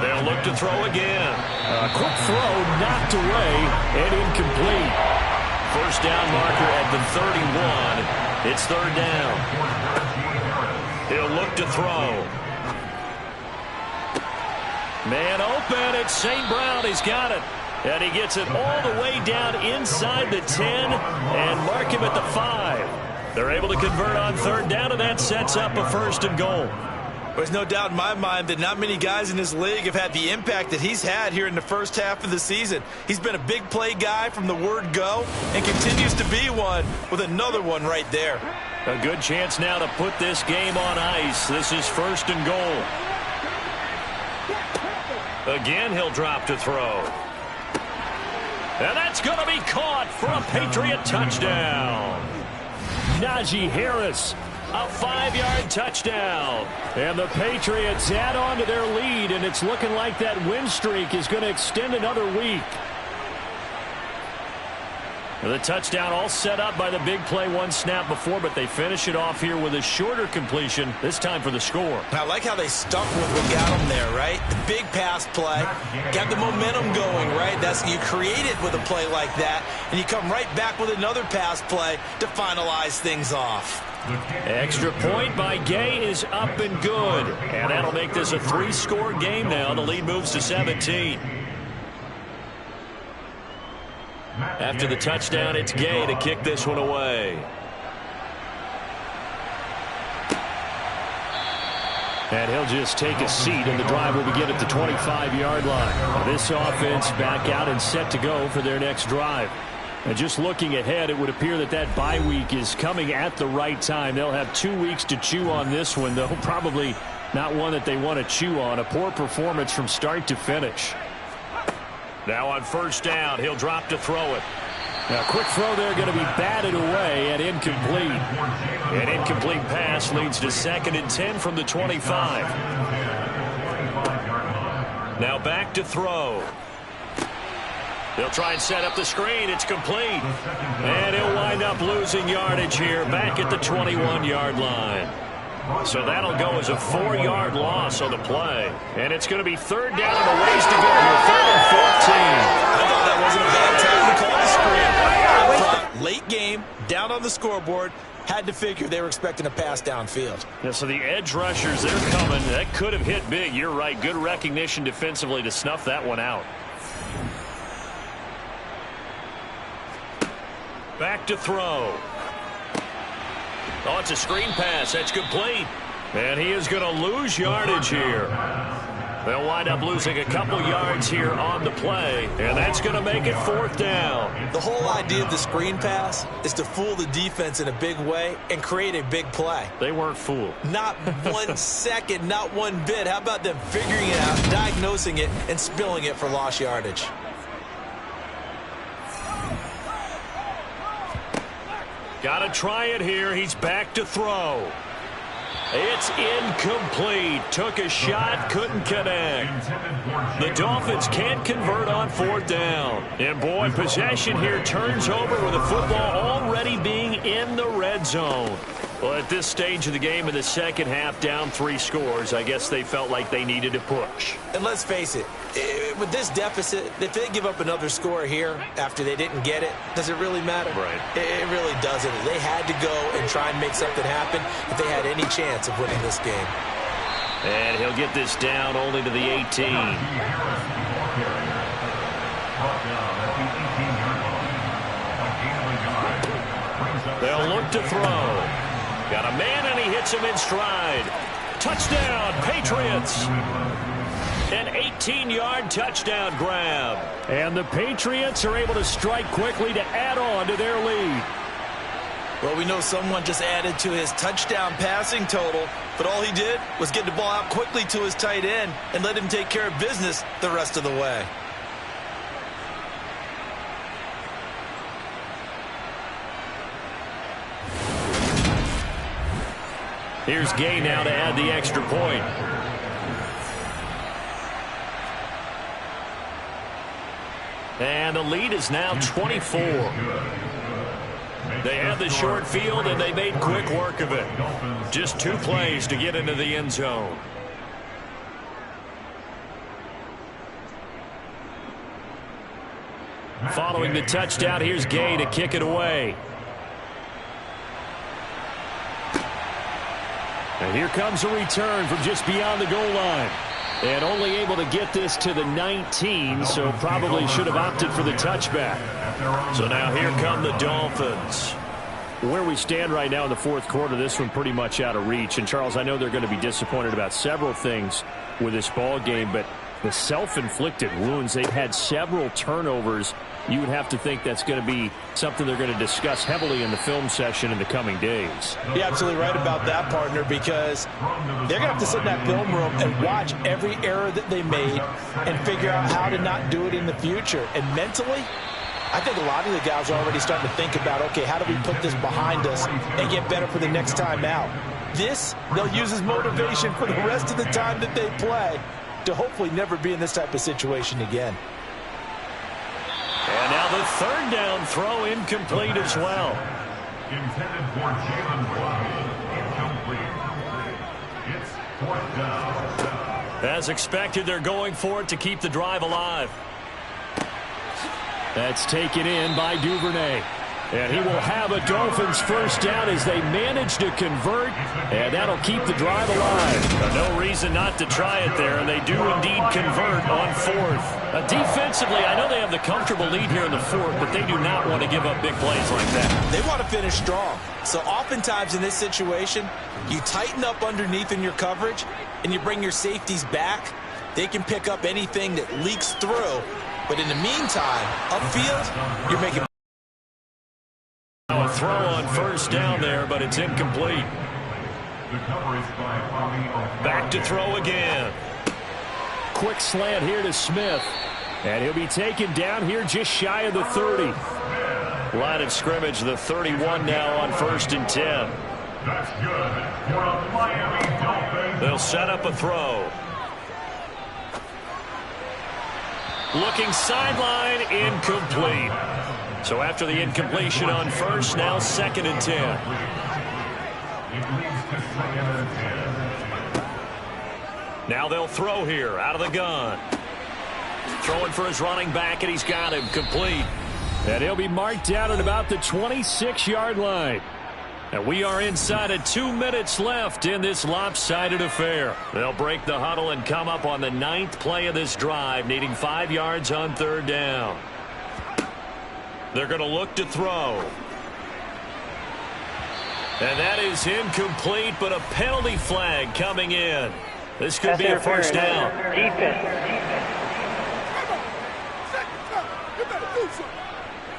They'll look to throw again. A quick throw knocked away and incomplete. First down marker at the 31. It's 3rd down. He'll look to throw. Man open. It's St. Brown. He's got it. And he gets it all the way down inside the 10 and mark him at the 5. They're able to convert on 3rd down, and that sets up a 1st and goal. There's no doubt in my mind that not many guys in this league have had the impact that he's had here in the first half of the season. He's been a big play guy from the word go and continues to be one with another one right there. A good chance now to put this game on ice. This is 1st and goal. Again, he'll drop to throw. And that's going to be caught for a Patriot touchdown. Najee Harris, a 5-yard touchdown. And the Patriots add on to their lead, and it's looking like that win streak is going to extend another week. The touchdown all set up by the big play one snap before, but they finish it off here with a shorter completion, this time for the score. I like how they stuck with what got them there, right? The big pass play, got the momentum going, right? You create it with a play like that, and you come right back with another pass play to finalize things off. Extra point by Gay is up and good. And that'll make this a 3-score game now. The lead moves to 17. After the touchdown, it's Gay to kick this one away. And he'll just take a seat, and the drive will begin at the 25-yard line. This offense back out and set to go for their next drive. And just looking ahead, it would appear that that bye week is coming at the right time. They'll have 2 weeks to chew on this one, though probably not one that they want to chew on. A poor performance from start to finish. Now on 1st down, he'll drop to throw it. Now, quick throw there, going to be batted away and incomplete. An incomplete pass leads to 2nd and 10 from the 25. Now back to throw. They'll try and set up the screen. It's complete. And he'll wind up losing yardage here back at the 21-yard line. So that'll go as a 4-yard loss on the play. And it's going to be 3rd down and a ways to go here. 3rd and 14. I thought that wasn't a bad time to call the screen. Late game, down on the scoreboard. Had to figure they were expecting a pass downfield. Yeah, so the edge rushers, they're coming. That could have hit big. You're right. Good recognition defensively to snuff that one out. Back to throw. Oh, it's a screen pass. That's complete. And he is going to lose yardage here. They'll wind up losing a couple yards here on the play, and that's going to make it 4th down. The whole idea of the screen pass is to fool the defense in a big way and create a big play. They weren't fooled. Not 1 second, not one bit. How about them figuring it out, diagnosing it, and spilling it for lost yardage? Got to try it here. He's back to throw. It's incomplete. Took a shot, couldn't connect. The Dolphins can't convert on 4th down. And, boy, possession here turns over with the football already being in the red zone. Well, at this stage of the game in the second half, down 3 scores, I guess they felt like they needed to push. And let's face it, with this deficit, if they give up another score here after they didn't get it, does it really matter? Right. It really doesn't. They had to go and try and make something happen if they had any chance of winning this game. And he'll get this down only to the 18. They'll look to throw. Got a man, and he hits him in stride. Touchdown, Patriots. An 18-yard touchdown grab. And the Patriots are able to strike quickly to add on to their lead. Well, we know someone just added to his touchdown passing total, but all he did was get the ball out quickly to his tight end and let him take care of business the rest of the way. Here's Gay now to add the extra point. And the lead is now 24. They had the short field, and they made quick work of it. Just 2 plays to get into the end zone. Following the touchdown, here's Gay to kick it away. And here comes a return from just beyond the goal line. And only able to get this to the 19, so probably should have opted for the touchback. So now here come the Dolphins. Where we stand right now in the 4th quarter, this one pretty much out of reach. And, Charles, I know they're going to be disappointed about several things with this ball game, but the self-inflicted wounds, they've had several turnovers. You would have to think that's going to be something they're going to discuss heavily in the film session in the coming days. You're absolutely right about that, partner, because they're going to have to sit in that film room and watch every error that they made and figure out how to not do it in the future. And mentally, I think a lot of the guys are already starting to think about, okay, how do we put this behind us and get better for the next time out? This, they'll use as motivation for the rest of the time that they play to hopefully never be in this type of situation again. And now the 3rd down throw incomplete as well. Intended for Jalen Waddle. Incomplete. It's 4th down. As expected, they're going for it to keep the drive alive. That's taken in by Duvernay. And he will have a Dolphins first down as they manage to convert, and that'll keep the drive alive. No reason not to try it there, and they do indeed convert on 4th. Defensively, I know they have the comfortable lead here in the 4th, but they do not want to give up big plays like that. They want to finish strong. So oftentimes in this situation, you tighten up underneath in your coverage, and you bring your safeties back. They can pick up anything that leaks through. But in the meantime, upfield, you're making a throw on 1st down there, but it's incomplete. Back to throw again. Quick slant here to Smith. And he'll be taken down here just shy of the 30. Line of scrimmage, the 31 now on 1st and 10. That's good for a Miami Dolphins. They'll set up a throw. Looking sideline, incomplete. So after the incompletion on 1st, now 2nd and 10. It leads to 2nd and 10. Now they'll throw here out of the gun. Throwing for his running back, and he's got him complete. And he'll be marked down at about the 26-yard line. And we are inside of 2 minutes left in this lopsided affair. They'll break the huddle and come up on the 9th play of this drive, needing 5 yards on 3rd down. They're going to look to throw. And that is incomplete, but a penalty flag coming in. This could be a first down.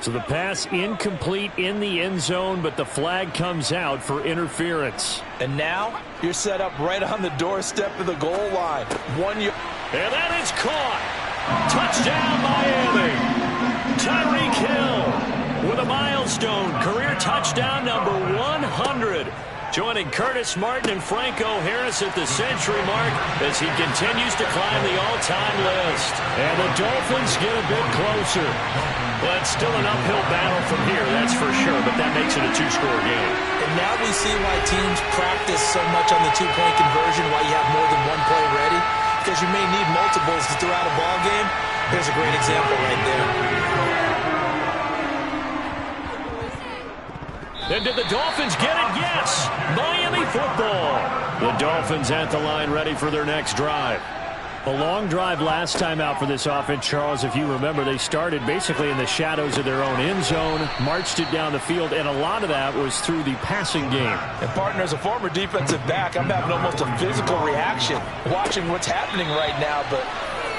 So the pass incomplete in the end zone, but the flag comes out for interference. And now you're set up right on the doorstep of the goal line. 1 yard. And that is caught. Touchdown, Miami. Tyreek Hill with a milestone. Career touchdown number 100. Joining Curtis Martin and Franco Harris at the century mark as he continues to climb the all-time list. And the Dolphins get a bit closer. But it's still an uphill battle from here, that's for sure, but that makes it a two-score game. And now we see why teams practice so much on the two-point conversion, why you have more than one play ready, because you may need multiples to throw out a ball game. Here's a great example right there. And did the Dolphins get it? Yes! Miami football. The Dolphins at the line ready for their next drive. A long drive last time out for this offense, Charles. If you remember, they started basically in the shadows of their own end zone, marched it down the field, and a lot of that was through the passing game. And partner, as a former defensive back, I'm having almost a physical reaction watching what's happening right now, but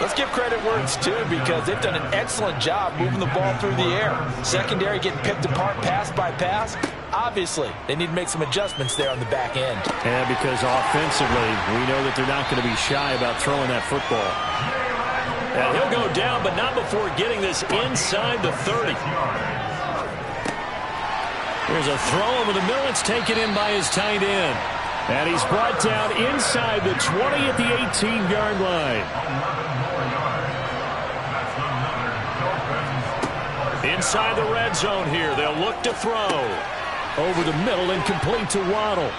let's give credit where it's due because they've done an excellent job moving the ball through the air. Secondary getting picked apart pass by pass. Obviously, they need to make some adjustments there on the back end. Yeah, because offensively, we know that they're not going to be shy about throwing that football. And he'll go down, but not before getting this inside the 30. There's a throw over the middle. It's taken in by his tight end. And he's brought down inside the 20 at the 18-yard line. Inside the red zone here. They'll look to throw. Over the middle and complete to Waddle.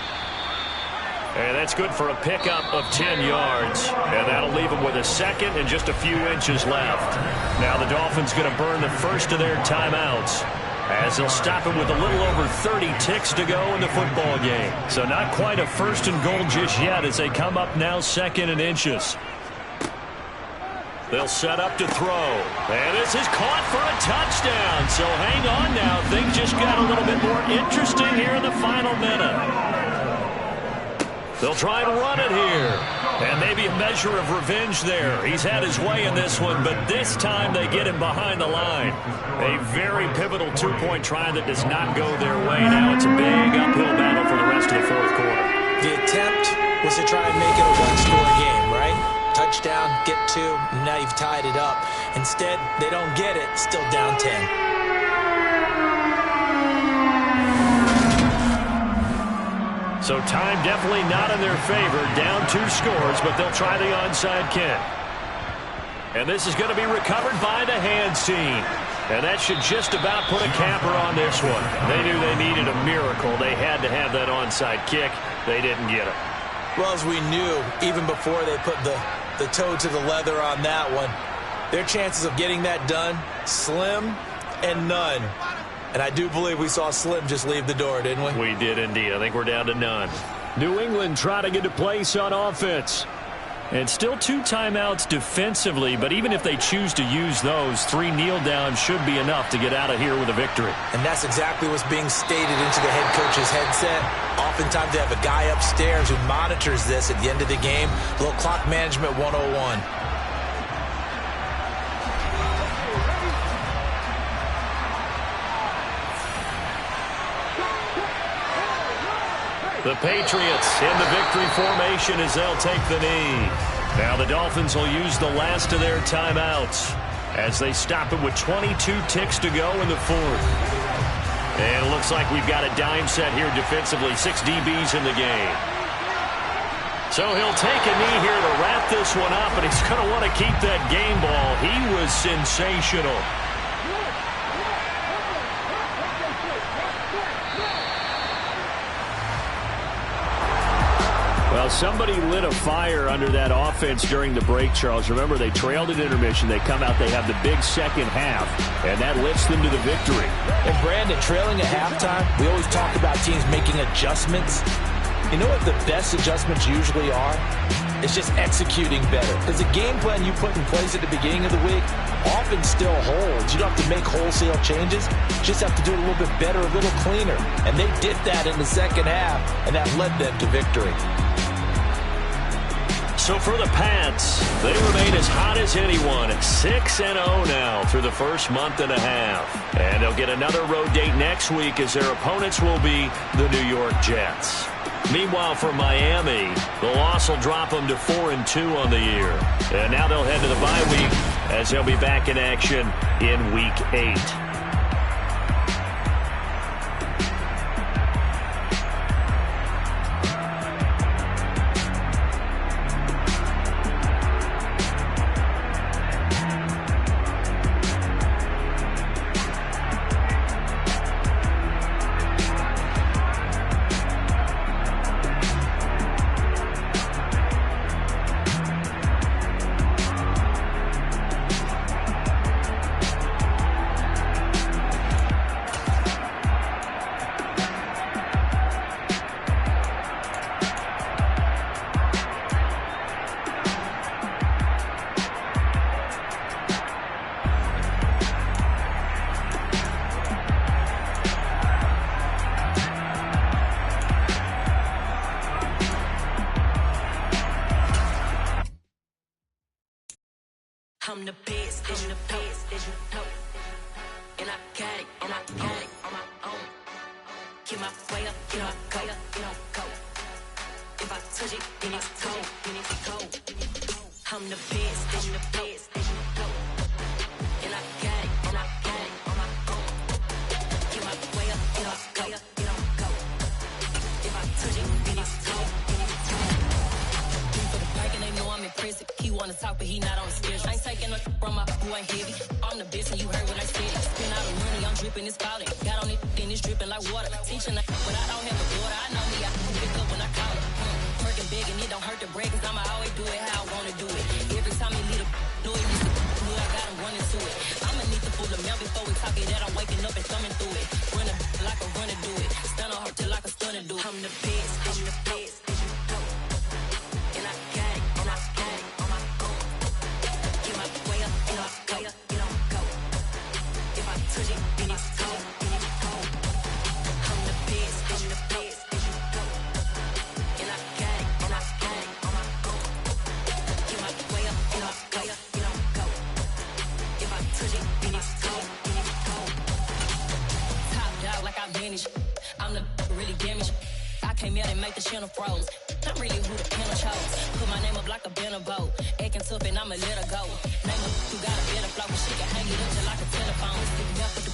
And that's good for a pickup of 10 yards. And that'll leave them with a second and just a few inches left. Now the Dolphins going to burn the first of their timeouts as they'll stop it with a little over 30 ticks to go in the football game. So not quite a first and goal just yet as they come up now second and inches. They'll set up to throw. And this is caught for a touchdown. So hang on now. Things just got a little bit more interesting here in the final minute. They'll try and run it here. And maybe a measure of revenge there. He's had his way in this one, but this time they get him behind the line. A very pivotal two-point try that does not go their way. Now it's a big uphill battle for the rest of the fourth quarter. The attempt was to try and make it a one-score game, right? Touchdown, get two, and now you've tied it up. Instead, they don't get it, still down 10. So time definitely not in their favor. Down 2 scores, but they'll try the onside kick. And this is going to be recovered by the hands team. And that should just about put a capper on this one. They knew they needed a miracle. They had to have that onside kick. They didn't get it. Well, as we knew, even before they put the toe to the leather on that one, their chances of getting that done, slim and none. And I do believe we saw Slim just leave the door, didn't we? We did indeed. I think we're down to none. New England trying to get a place on offense. And still 2 timeouts defensively, but even if they choose to use those, 3 kneel downs should be enough to get out of here with a victory. And that's exactly what's being stated into the head coach's headset. Oftentimes they have a guy upstairs who monitors this at the end of the game. A little clock management 101. The Patriots in the victory formation as they'll take the knee. Now the Dolphins will use the last of their timeouts as they stop it with 22 ticks to go in the fourth. And it looks like we've got a dime set here defensively. 6 DBs in the game. So he'll take a knee here to wrap this one up, and he's going to want to keep that game ball. He was sensational. Well, somebody lit a fire under that offense during the break, Charles. Remember, they trailed at intermission. They come out, they have the big second half, and that lifts them to the victory. And Brandon, trailing at halftime, we always talk about teams making adjustments. You know what the best adjustments usually are? It's just executing better. Because the game plan you put in place at the beginning of the week often still holds. You don't have to make wholesale changes. You just have to do it a little bit better, a little cleaner. And they did that in the second half, and that led them to victory. So for the Pats, they remain as hot as anyone at 6-0 now through the first month and a half. And they'll get another road date next week as their opponents will be the New York Jets. Meanwhile, for Miami, the loss will drop them to 4-2 on the year. And now they'll head to the bye week as they'll be back in action in Week 8. I'm the best, and the best, as you know. And I got it, and I own it on my own. Get my way up, get my go, get on go. If I touch it, then it's cold, then it's cold. I'm the best, and the best, as you know. And I got it, and I got it on my own. Get my way up, get my go, get on go. If I touch it, then it's cold, then it's cold. For the bike and they know I'm impressive. He wanna talk, but he not on the schedule. I ain't taking no from my boy heavy. I'm the best and you heard what I said. Spend all the money, I'm dripping, it's falling. Got on it, then it's dripping like water. Teaching but I don't have a daughter. I know me, I can pick up when I call her. Working big and it don't hurt to break, cause I'ma always do it how I wanna do it. Every time he leave the door, I got him running to it. I'ma need to pull the mail before we talk it that I'm waking up and thumbing through it. Running like a runner do it. Stun on her till like a stunner do it. I'm the best, I'm the best. And I got it, and I got it on my own. Get my way up, get my go, get on go. If I touch it, then it's cold, then it's cold. I'm the best, I'm the best. And I got it, and I got it on my own. Get my way up, get my go, get on go. If I touch it, then it's cold, then it's cold. Top dog like I vanished. I'm the really damaged. I came out and make the channel froze. I'm really who the panel chose. Put my name up like a banner boat. Acting tough and I'ma let her go. Name her who got a better flow, but she can hang it up just like a telephone. Stick me up with the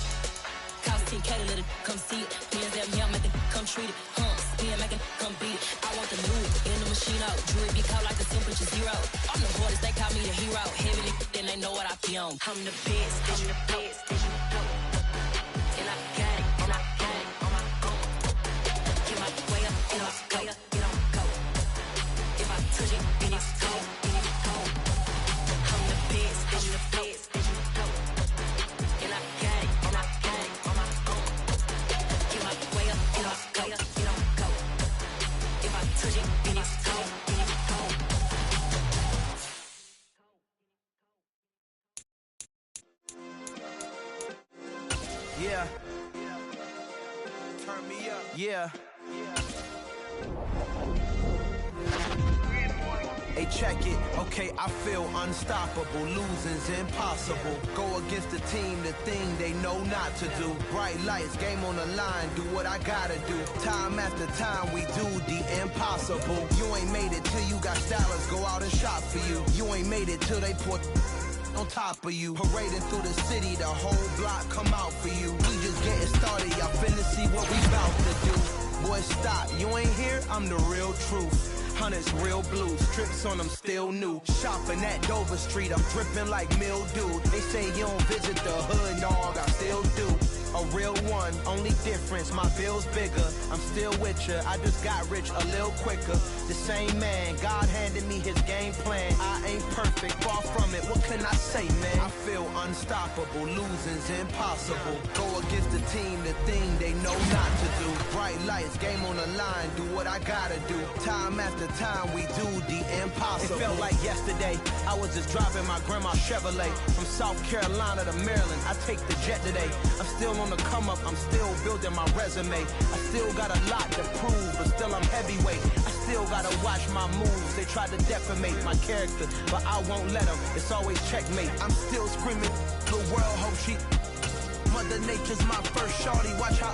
cost 10K to let it come see it. Hands at me, I'm make it come treat it. Spin, make it come beat it. I want the new in the machine out. Jewelry be cold like the temperature zero. I'm the hardest, they call me the hero. Heavy, then they know what I be on. I'm the best, I'm the best. And I got it, and I got it on my own. Get my way up, get my go, get on go. If I touch it, then it's cold, then it's cold. I'm the best, I'm the best. And I got it, and I got it on my own. Get my way up, get my go, get on go. If I touch it, then it's cold, then it's cold. Yeah. Turn me up. Yeah. Hey, check it. Okay, I feel unstoppable. Losing's impossible. Go against the team, the thing they know not to do. Bright lights, game on the line, do what I gotta do. Time after time, we do the impossible. You ain't made it till you got stylists go out and shop for you. You ain't made it till they put on top of you. Parading through the city, the whole block come out for you. We just getting started, y'all finna see what we bout to do. Boy, stop, you ain't here, I'm the real truth. Hunters, real blues, strips on them still new. Shopping at Dover Street, I'm dripping like mildew. They say you don't visit the hood, dog, I still do. A real one, only difference, my bill's bigger. I'm still with ya, I just got rich a little quicker. The same man, God handed me his game plan. I ain't perfect, far from it, what can I say, man? I feel unstoppable, losing's impossible. Go against the team, the thing they know not to do. Bright lights, game on the line, do what I gotta do. Time after time, we do the impossible. It felt like yesterday, I was just driving my grandma's Chevrolet. From South Carolina to Maryland, I take the jet today. I'm still on the come up, I'm still building my resume. I still got a lot to prove, but still I'm heavyweight. I still gotta watch my moves. They tried to defamate my character, but I won't let them. It's always checkmate. I'm still screaming, the world hope she. Mother Nature's my first shorty. Watch how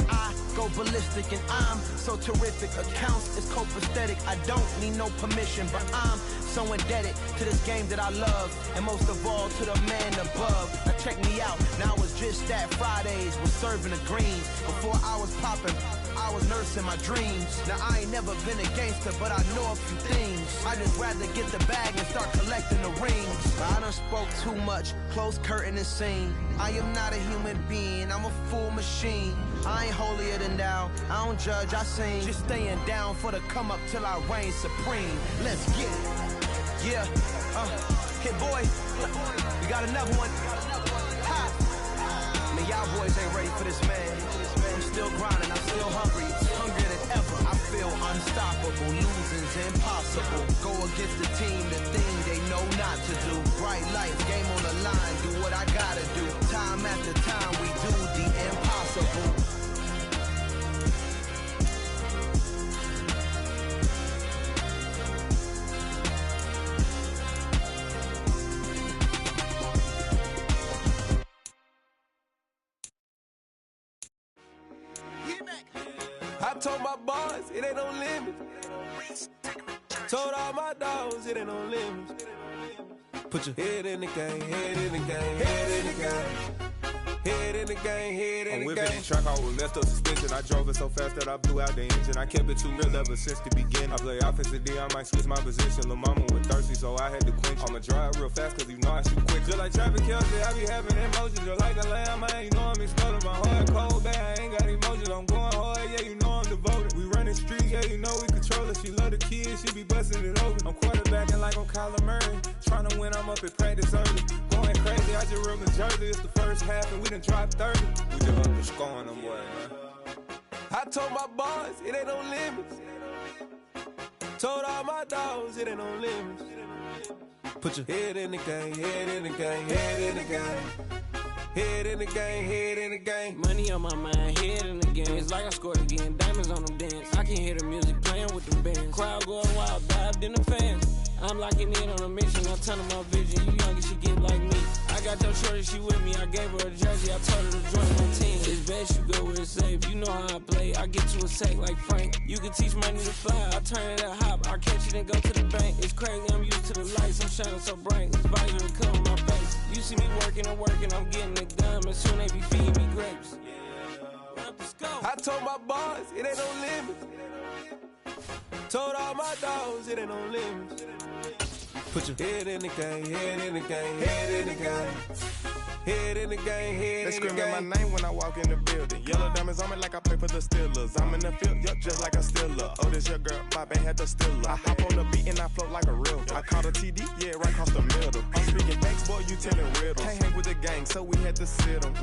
I go ballistic, and I'm so terrific. Accounts is copacetic. I don't need no permission, but I'm so indebted to this game that I love, and most of all to the man above. Now check me out. Now it's just that Fridays was serving the greens. Before I was popping, I was nursing my dreams. Now I ain't never been a gangster, but I know a few things. I just rather get the bag and start collecting the rings. But I done spoke too much, close curtain and scene. I am not a human being, I'm a full machine. I ain't holier than thou, I don't judge, I sing. Just staying down for the come up till I reign supreme. Let's get it. Yeah, hit boy, we got another one. Ha! Man, y'all boys ain't ready for this, man. I'm still grinding, I'm still hungry, hungrier than ever. I feel unstoppable, losing's impossible. Go against the team, the thing they know not to do. Bright lights, game on the line, do what I gotta do. Time after time, we do the impossible. I told my boys, it ain't no limit. Told all my dogs, it ain't no limit. Put your head in the game, head in the game, head in the game. Head in the game, head in the game. I'm whipping the track out with messed up suspension. I drove it so fast that I blew out the engine. I kept it too real ever since the beginning. I play offensive D, I might switch my position. Lil' mama was thirsty, so I had to quench. I'ma drive real fast, cause you know I shoot quick. Just like traffic Kelsey, I be having emotions. Just like a lamb, man, you know I'm exploding. My heart cold, bad, I ain't got emotions. I'm going hard, yeah, you know I'm devoted. We running streets, yeah, you know we control it. She love the kids, she be busting it open. I'm quarterbacking like I'm Kyler Murray. Trying to win, I'm up at practice early. Going crazy, I just rode the jersey. It's the first half, and we done dropped 30. We just up and scoring them, boy, man. I told my boys, it ain't no limits. Told all my dogs, it ain't no limits. Put your head in the game, head in the game, head in the game. Head in the game, head in the game. Money on my mind, head in the game. It's like I scored again, diamonds on them dance. I can hear the music playing with them bands. Crowd going wild, dived in the fans. I'm locking in on a mission, I tell her my vision. You young and she get like me. I got your shorty, she with me. I gave her a jersey, I told her to join my team. It's best you go where it's safe. You know how I play. I get you a sack like Frank. You can teach money to fly. I turn it a hop. I catch it and go to the bank. It's crazy, I'm used to the lights. I'm shining so bright. It's visor to cover my face. You see me working and working. I'm getting it done. And soon they be feeding me grapes. I told my boys, it ain't no limits. Told all my dogs, it ain't no limits. Put your head in the game, head in the game, head in the game. Head in the game, head in the game. They screaming my name when I walk in the building. Yellow diamonds on me like I play for the Steelers. I'm in the field, yup, just like a Steeler. Oh, this your girl, my band had the Steeler. I hop on the beat and I float like a real. I caught a TD, yeah, right across the middle. I'm speaking banks, boy, you telling riddles. Can't hang with the gang, so we had to sit them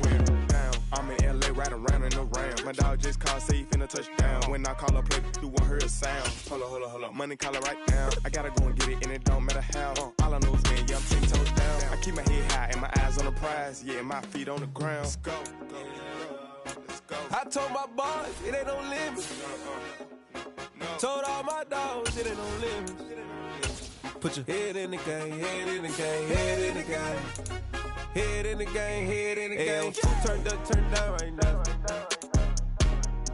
down. I'm in LA, riding around and around. My dog just called, say he finna touchdown. When I call a play, you won't hear a sound. Hold up, money call it right now. I gotta go and get it, and it don't matter how. All I know is man, yeah, I'm 10 toes down. I keep my head high and my eyes on the prize. Yeah, my feet on the ground. Let's go. I told my boys, it ain't no limits. Told all my dogs, it ain't no limits. Put your head in the game, head in the game, head in the game. Head in the game, head in the game. Two turned up, turned down right now.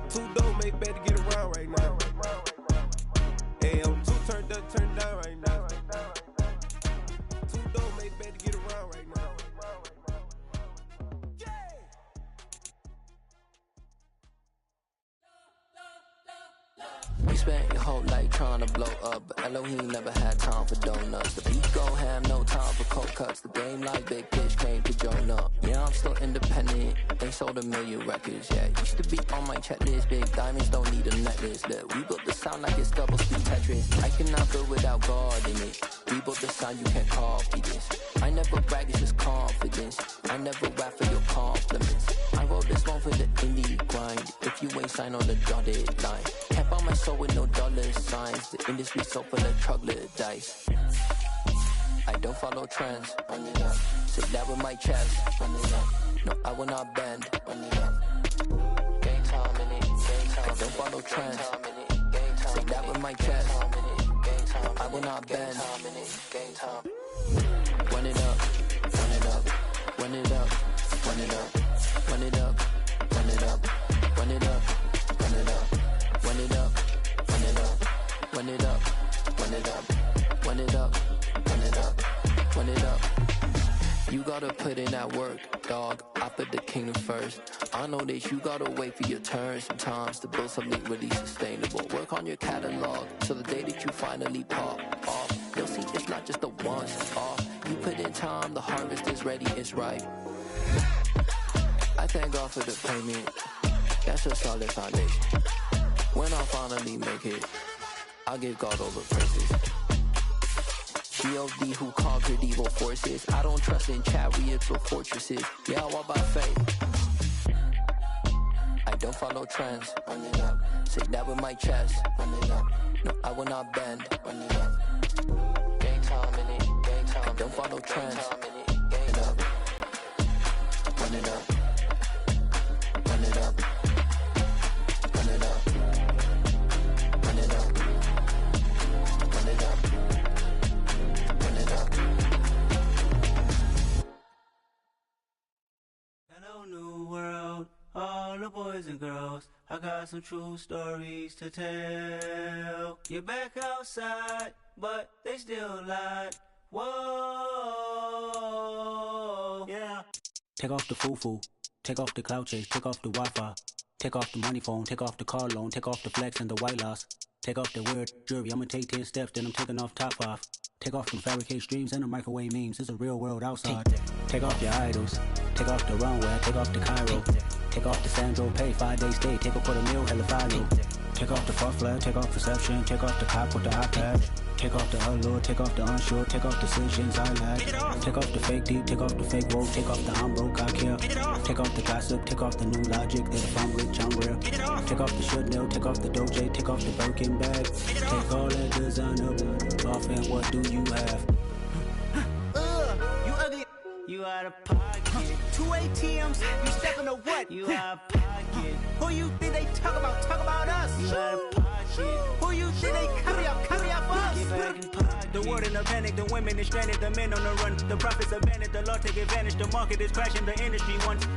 Two dope made better get around right now. Hey, I'm two turned up, turned down right now. Two dope made better get around right now. You spent your whole life trying to blow up, but Elohim never had time for donuts. The beat go ham, no time for cold cuts. The game like Big Pitch came to join up. Yeah, I'm still independent, ain't sold 1 million records yet. Used to be on my checklist, big diamonds don't need a necklace. Look, we built the sound like it's double speed Tetris. I cannot build without God in it. We built the sound, you can't copy this. I never brag, it's just confidence. I never rap for your compliments. I wrote this one for the indie grind. If you ain't signed on the dotted line, can't buy my soul with no dollar signs. The industry so full of troglodytes. I don't follow trends. Sit down with my chest. No, I will not bend. Game time in it. I don't follow trends. Sit that with my chest. I will not bend. Run it up, run it up, run it up, run it up, run it up, run it up, run it up, run it up, run it up, run it up, run it up, run it up, run it up, run it up, run it up. You gotta put in that work, dog. I put the kingdom first. I know that you gotta wait for your turn sometimes to build something really sustainable. Work on your catalog so the day that you finally pop off, you'll see it's not just a once off. You put in time, the harvest is ready, it's ripe. I thank God for the payment. That's a solid foundation. When I finally make it, I'll give God all the praises. G.O.D. who conquered evil forces. I don't trust in chariots or fortresses. Yeah, I walk by faith. I don't follow trends. Run it up. Say that with my chest. Run it up. No, I will not bend. Run it up. Gang time in it. Gang time. I don't follow trends. Gang it up. Run it up. Run it up. Run it up. Run it up. Run it up. Hello, new world, all the boys and girls. I got some true stories to tell. You're back outside, but they still lied. Whoa, yeah. Take off the foo-foo, take off the cloud chase, take off the Wi-Fi, take off the money phone, take off the car loan, take off the flex and the white loss. Take off the weird jury, I'ma take 10 steps, then I'm taking off top 5. Take off them fabricate streams and the microwave memes, it's a real world outside. Take off your idols, take off the runway, take off the Cairo. Take off the Sandro pay, 5-day stay, take a $250,000, hella follow. Take off the fuck flag, take off perception, take off the cop with the iPad. Take off the allure, take off the unsure, take off decisions I lack. Take off the fake deep, take off the fake woke, take off the I'm broke, I care. Take off the gossip, take off the new logic, that if I'm rich, I'm real. Take off the Chanel, take off the Doja, take off the Birkin bag. Take all that designer off and what do you have? You ugly, you out of pocket. 2 ATMs, you stepping to what? You out of pocket. Who you think they talk about? Talk about us. You out of pocket. Who you think they carry up for us? Get back in pocket. The world in a panic, the women is stranded, the men on the run. The profits abandoned, the law take advantage. The market is crashing, the industry wants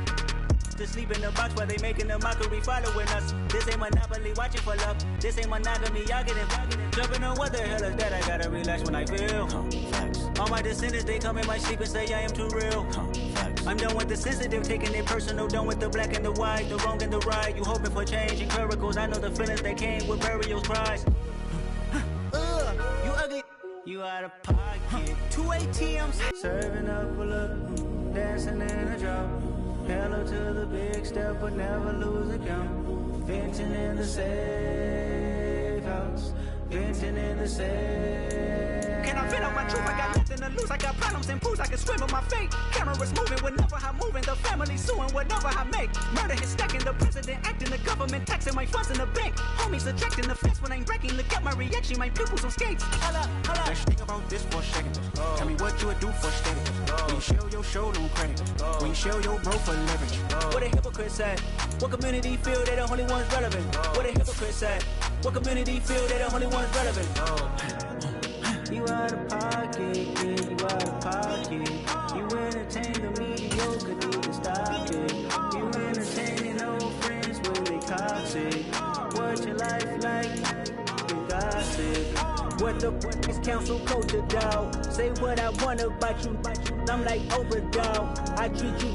to sleep in the box while they making a mockery following us. This ain't monopoly, watching for love. This ain't monogamy, y'all getting jumping on what the hell is that? I gotta relax when I feel. All my descendants, they come in my sleep and say I am too real. I'm done with the sensitive, taking it personal. Done with the black and the white, the wrong and the right. You hoping for change and miracles. I know the feelings that came with burials, cries. You ugly, you out of pocket. 2 ATMs, serving up a look, dancing in a drop. Hello to the big step, but never lose a count. Venting in the safe house, venting in the safe. Can I feel out my truth? I got nothing to lose. I got problems and pools. I can swim in my fate. Cameras moving whenever I'm moving. The family suing whatever I make. Murder is stacking. The president acting. The government taxing my funds in the bank. Homies subtracting the fence when I'm breaking. Look at my reaction. My pupils on skates. Holla, holla. Let's think about this for a second. Tell me what you would do for status. When you show your show no credit. When you show your bro for leverage. What a hypocrite said. What community feel they the only ones relevant? What a hypocrite said. What community feel they the only ones relevant? You out of pocket, yeah, you out of pocket. You entertain the mediocre, need to stop it. You entertaining old friends when they toxic. What your life like? You gossip. What the is council culture, dog? Say what I want about you. I'm like overdog. I treat you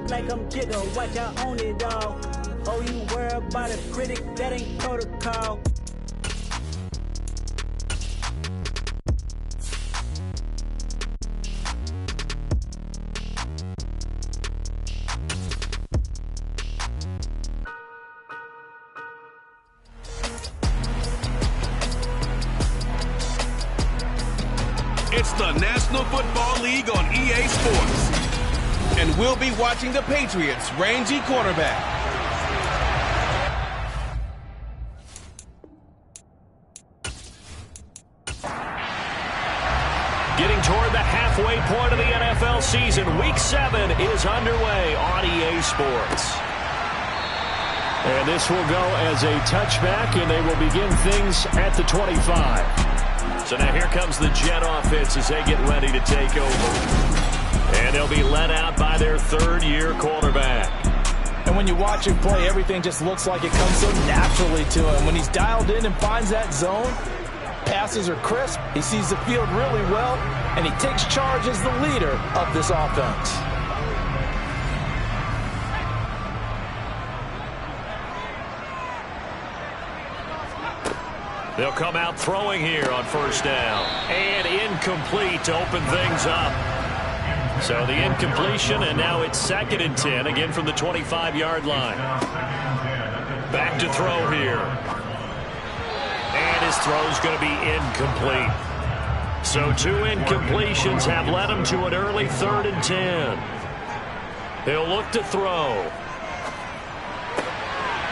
like I'm Jigga. Watch I own it all. Oh, you worry about a critic? That ain't protocol. It's the National Football League on EA Sports. And we'll be watching the Patriots' rangy quarterback. Getting toward the halfway point of the NFL season, Week 7 is underway on EA Sports. And this will go as a touchback, and they will begin things at the 25. So now here comes the Jet offense as they get ready to take over. And they'll be led out by their third-year quarterback. And when you watch him play, everything just looks like it comes so naturally to him. When he's dialed in and finds that zone, passes are crisp, he sees the field really well, and he takes charge as the leader of this offense. They'll come out throwing here on first down. And incomplete to open things up. So the incompletion, and now it's 2nd and 10, again from the 25-yard line. Back to throw here. And his throw's going to be incomplete. So 2 incompletions have led him to an early 3rd and 10. He'll look to throw.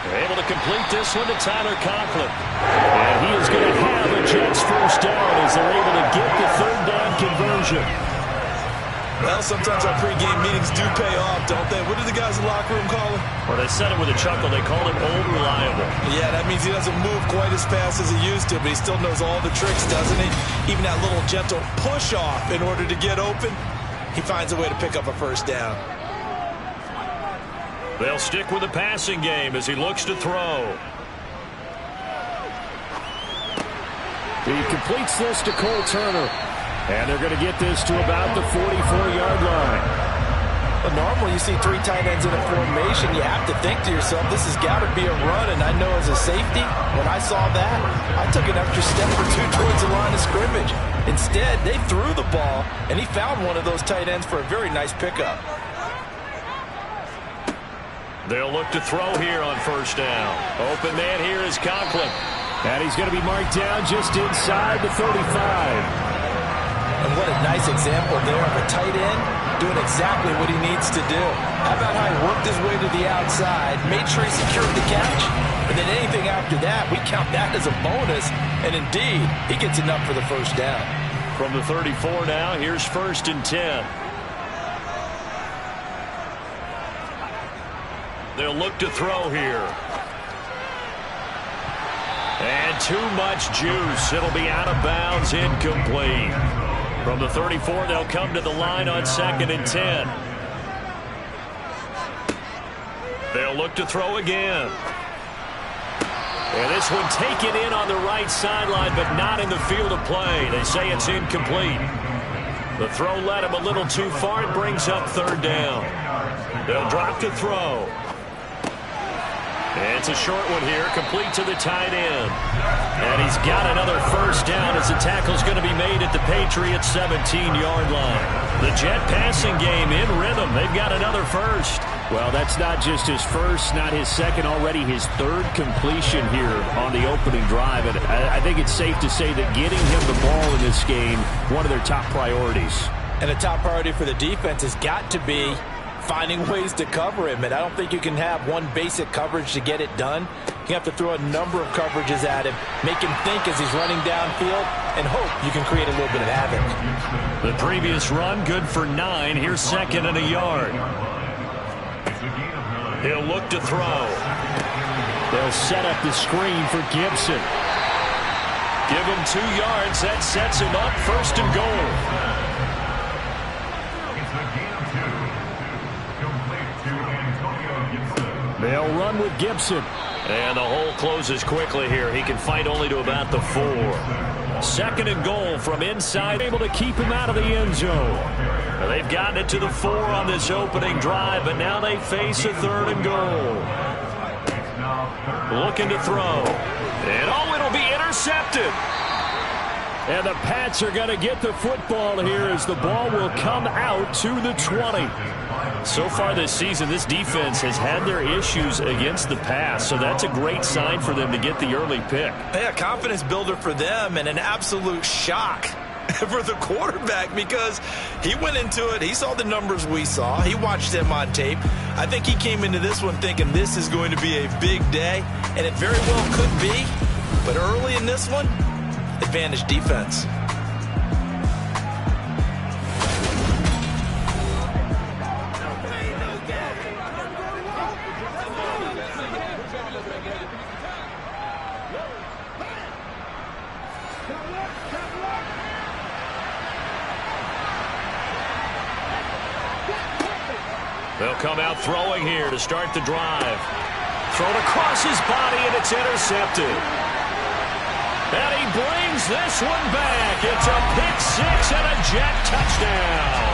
They're able to complete this one to Tyler Conklin. And he is going to have a Jets first down as they're able to get the 3rd down conversion. Well, sometimes our pregame meetings do pay off, don't they? What do the guys in the locker room call him? Well, they said it with a chuckle. They call him Old Reliable. Yeah, that means he doesn't move quite as fast as he used to, but he still knows all the tricks, doesn't he? Even that little gentle push-off in order to get open, he finds a way to pick up a first down. They'll stick with the passing game as he looks to throw. He completes this to Cole Turner. And they're going to get this to about the 44-yard line. But normally you see 3 tight ends in a formation, you have to think to yourself, this has got to be a run. And I know as a safety, when I saw that, I took an extra step or 2 towards the line of scrimmage. Instead, they threw the ball, and he found one of those tight ends for a very nice pickup. They'll look to throw here on first down. Open man here is Conklin. And he's going to be marked down just inside the 35. And what a nice example there of a tight end doing exactly what he needs to do. How about how he worked his way to the outside, made sure he secured the catch, and then anything after that, we count that as a bonus. And indeed, he gets enough for the first down. From the 34 now, here's 1st and 10. They'll look to throw here. And too much juice. It'll be out of bounds, incomplete. From the 34, they'll come to the line on 2nd and 10. They'll look to throw again. And this one taken in on the right sideline, but not in the field of play. They say it's incomplete. The throw led him a little too far. It brings up 3rd down. They'll drop to throw. And it's a short one here, complete to the tight end. And he's got another first down as the tackle's going to be made at the Patriots' 17-yard line. The Jet passing game in rhythm. They've got another first. Well, that's not just his first, not his second, already his 3rd completion here on the opening drive. And I think it's safe to say that getting him the ball in this game, one of their top priorities. And a top priority for the defense has got to be finding ways to cover him. And I don't think you can have one basic coverage to get it done. You have to throw a number of coverages at him, make him think as he's running downfield, and hope you can create a little bit of havoc. The previous run, good for 9. Here's 2nd and a yard. He'll look to throw. They'll set up the screen for Gibson. Give him 2 yards. That sets him up 1st and goal. They'll run with Gibson. And the hole closes quickly here. He can fight only to about the 4. 2nd and goal from inside. Able to keep him out of the end zone. They've gotten it to the 4 on this opening drive, but now they face a 3rd and goal. Looking to throw. And oh, it'll be intercepted. And the Pats are going to get the football here as the ball will come out to the 20. So far this season, this defense has had their issues against the pass, so that's a great sign for them to get the early pick. Yeah, confidence builder for them and an absolute shock for the quarterback because he went into it, he saw the numbers we saw, he watched them on tape. I think he came into this one thinking this is going to be a big day, and it very well could be, but early in this one, advantage defense. They'll come out throwing here to start the drive. Thrown across his body, and it's intercepted. And he brings this one back. It's a pick six and a Jet touchdown.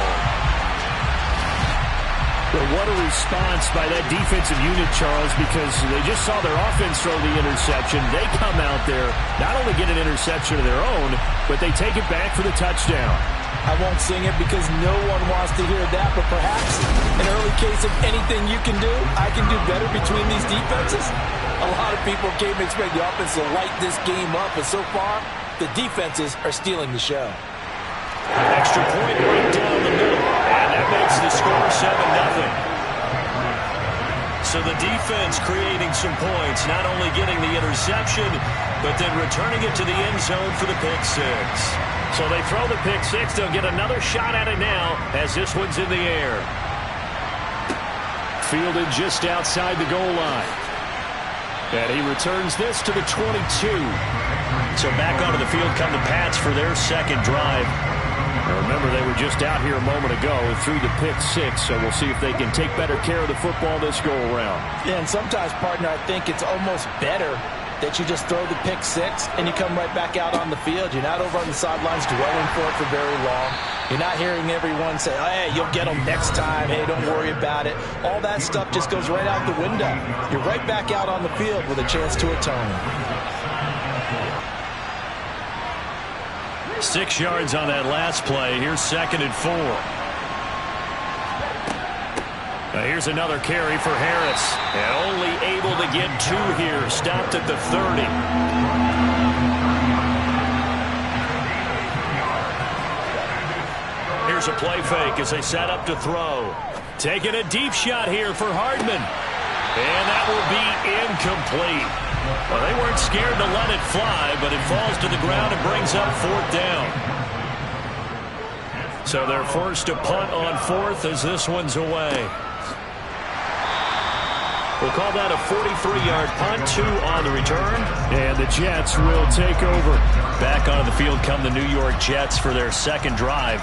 But what a response by that defensive unit, Charles, because they just saw their offense throw the interception. They come out there, not only get an interception of their own, but they take it back for the touchdown. I won't sing it because no one wants to hear that, but perhaps an early case of anything you can do, I can do better between these defenses. A lot of people came to expect the offense to light this game up, but so far, the defenses are stealing the show. An extra point right down the middle, and that makes the score 7-0. So the defense creating some points, not only getting the interception, but then returning it to the end zone for the pick six. So they throw the pick six. They'll get another shot at it now as this one's in the air. Fielded just outside the goal line. And he returns this to the 22. So back onto the field come the Pats for their second drive. Now remember, they were just out here a moment ago and threw the pick six, so we'll see if they can take better care of the football this go-around. Yeah, and sometimes, partner, I think it's almost better that you just throw the pick six and you come right back out on the field. You're not over on the sidelines dwelling for it for very long. You're not hearing everyone say, oh, hey, you'll get them next time. Hey, don't worry about it. All that stuff just goes right out the window. You're right back out on the field with a chance to atone. 6 yards on that last play. Here's 2nd and 4. Now here's another carry for Harris. And only able to get 2 here. Stopped at the 30. Here's a play fake as they set up to throw. Taking a deep shot here for Hardman. And that will be incomplete. Well, they weren't scared to let it fly, but it falls to the ground and brings up 4th down. So they're forced to punt on 4th as this one's away. We'll call that a 43-yard punt, 2 on the return. And the Jets will take over. Back onto the field come the New York Jets for their second drive.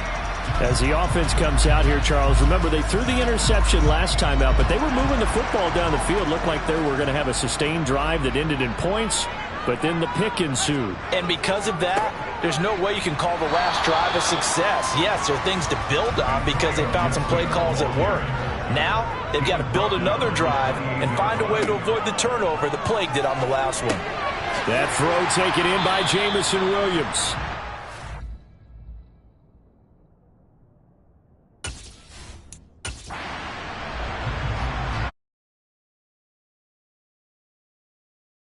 As the offense comes out here, Charles, remember they threw the interception last time out, but they were moving the football down the field. Looked like they were going to have a sustained drive that ended in points, but then the pick ensued. And because of that, there's no way you can call the last drive a success. Yes, there are things to build on because they found some play calls that work. Now, they've got to build another drive and find a way to avoid the turnover that plagued it on the last one. That throw taken in by Jamison Williams.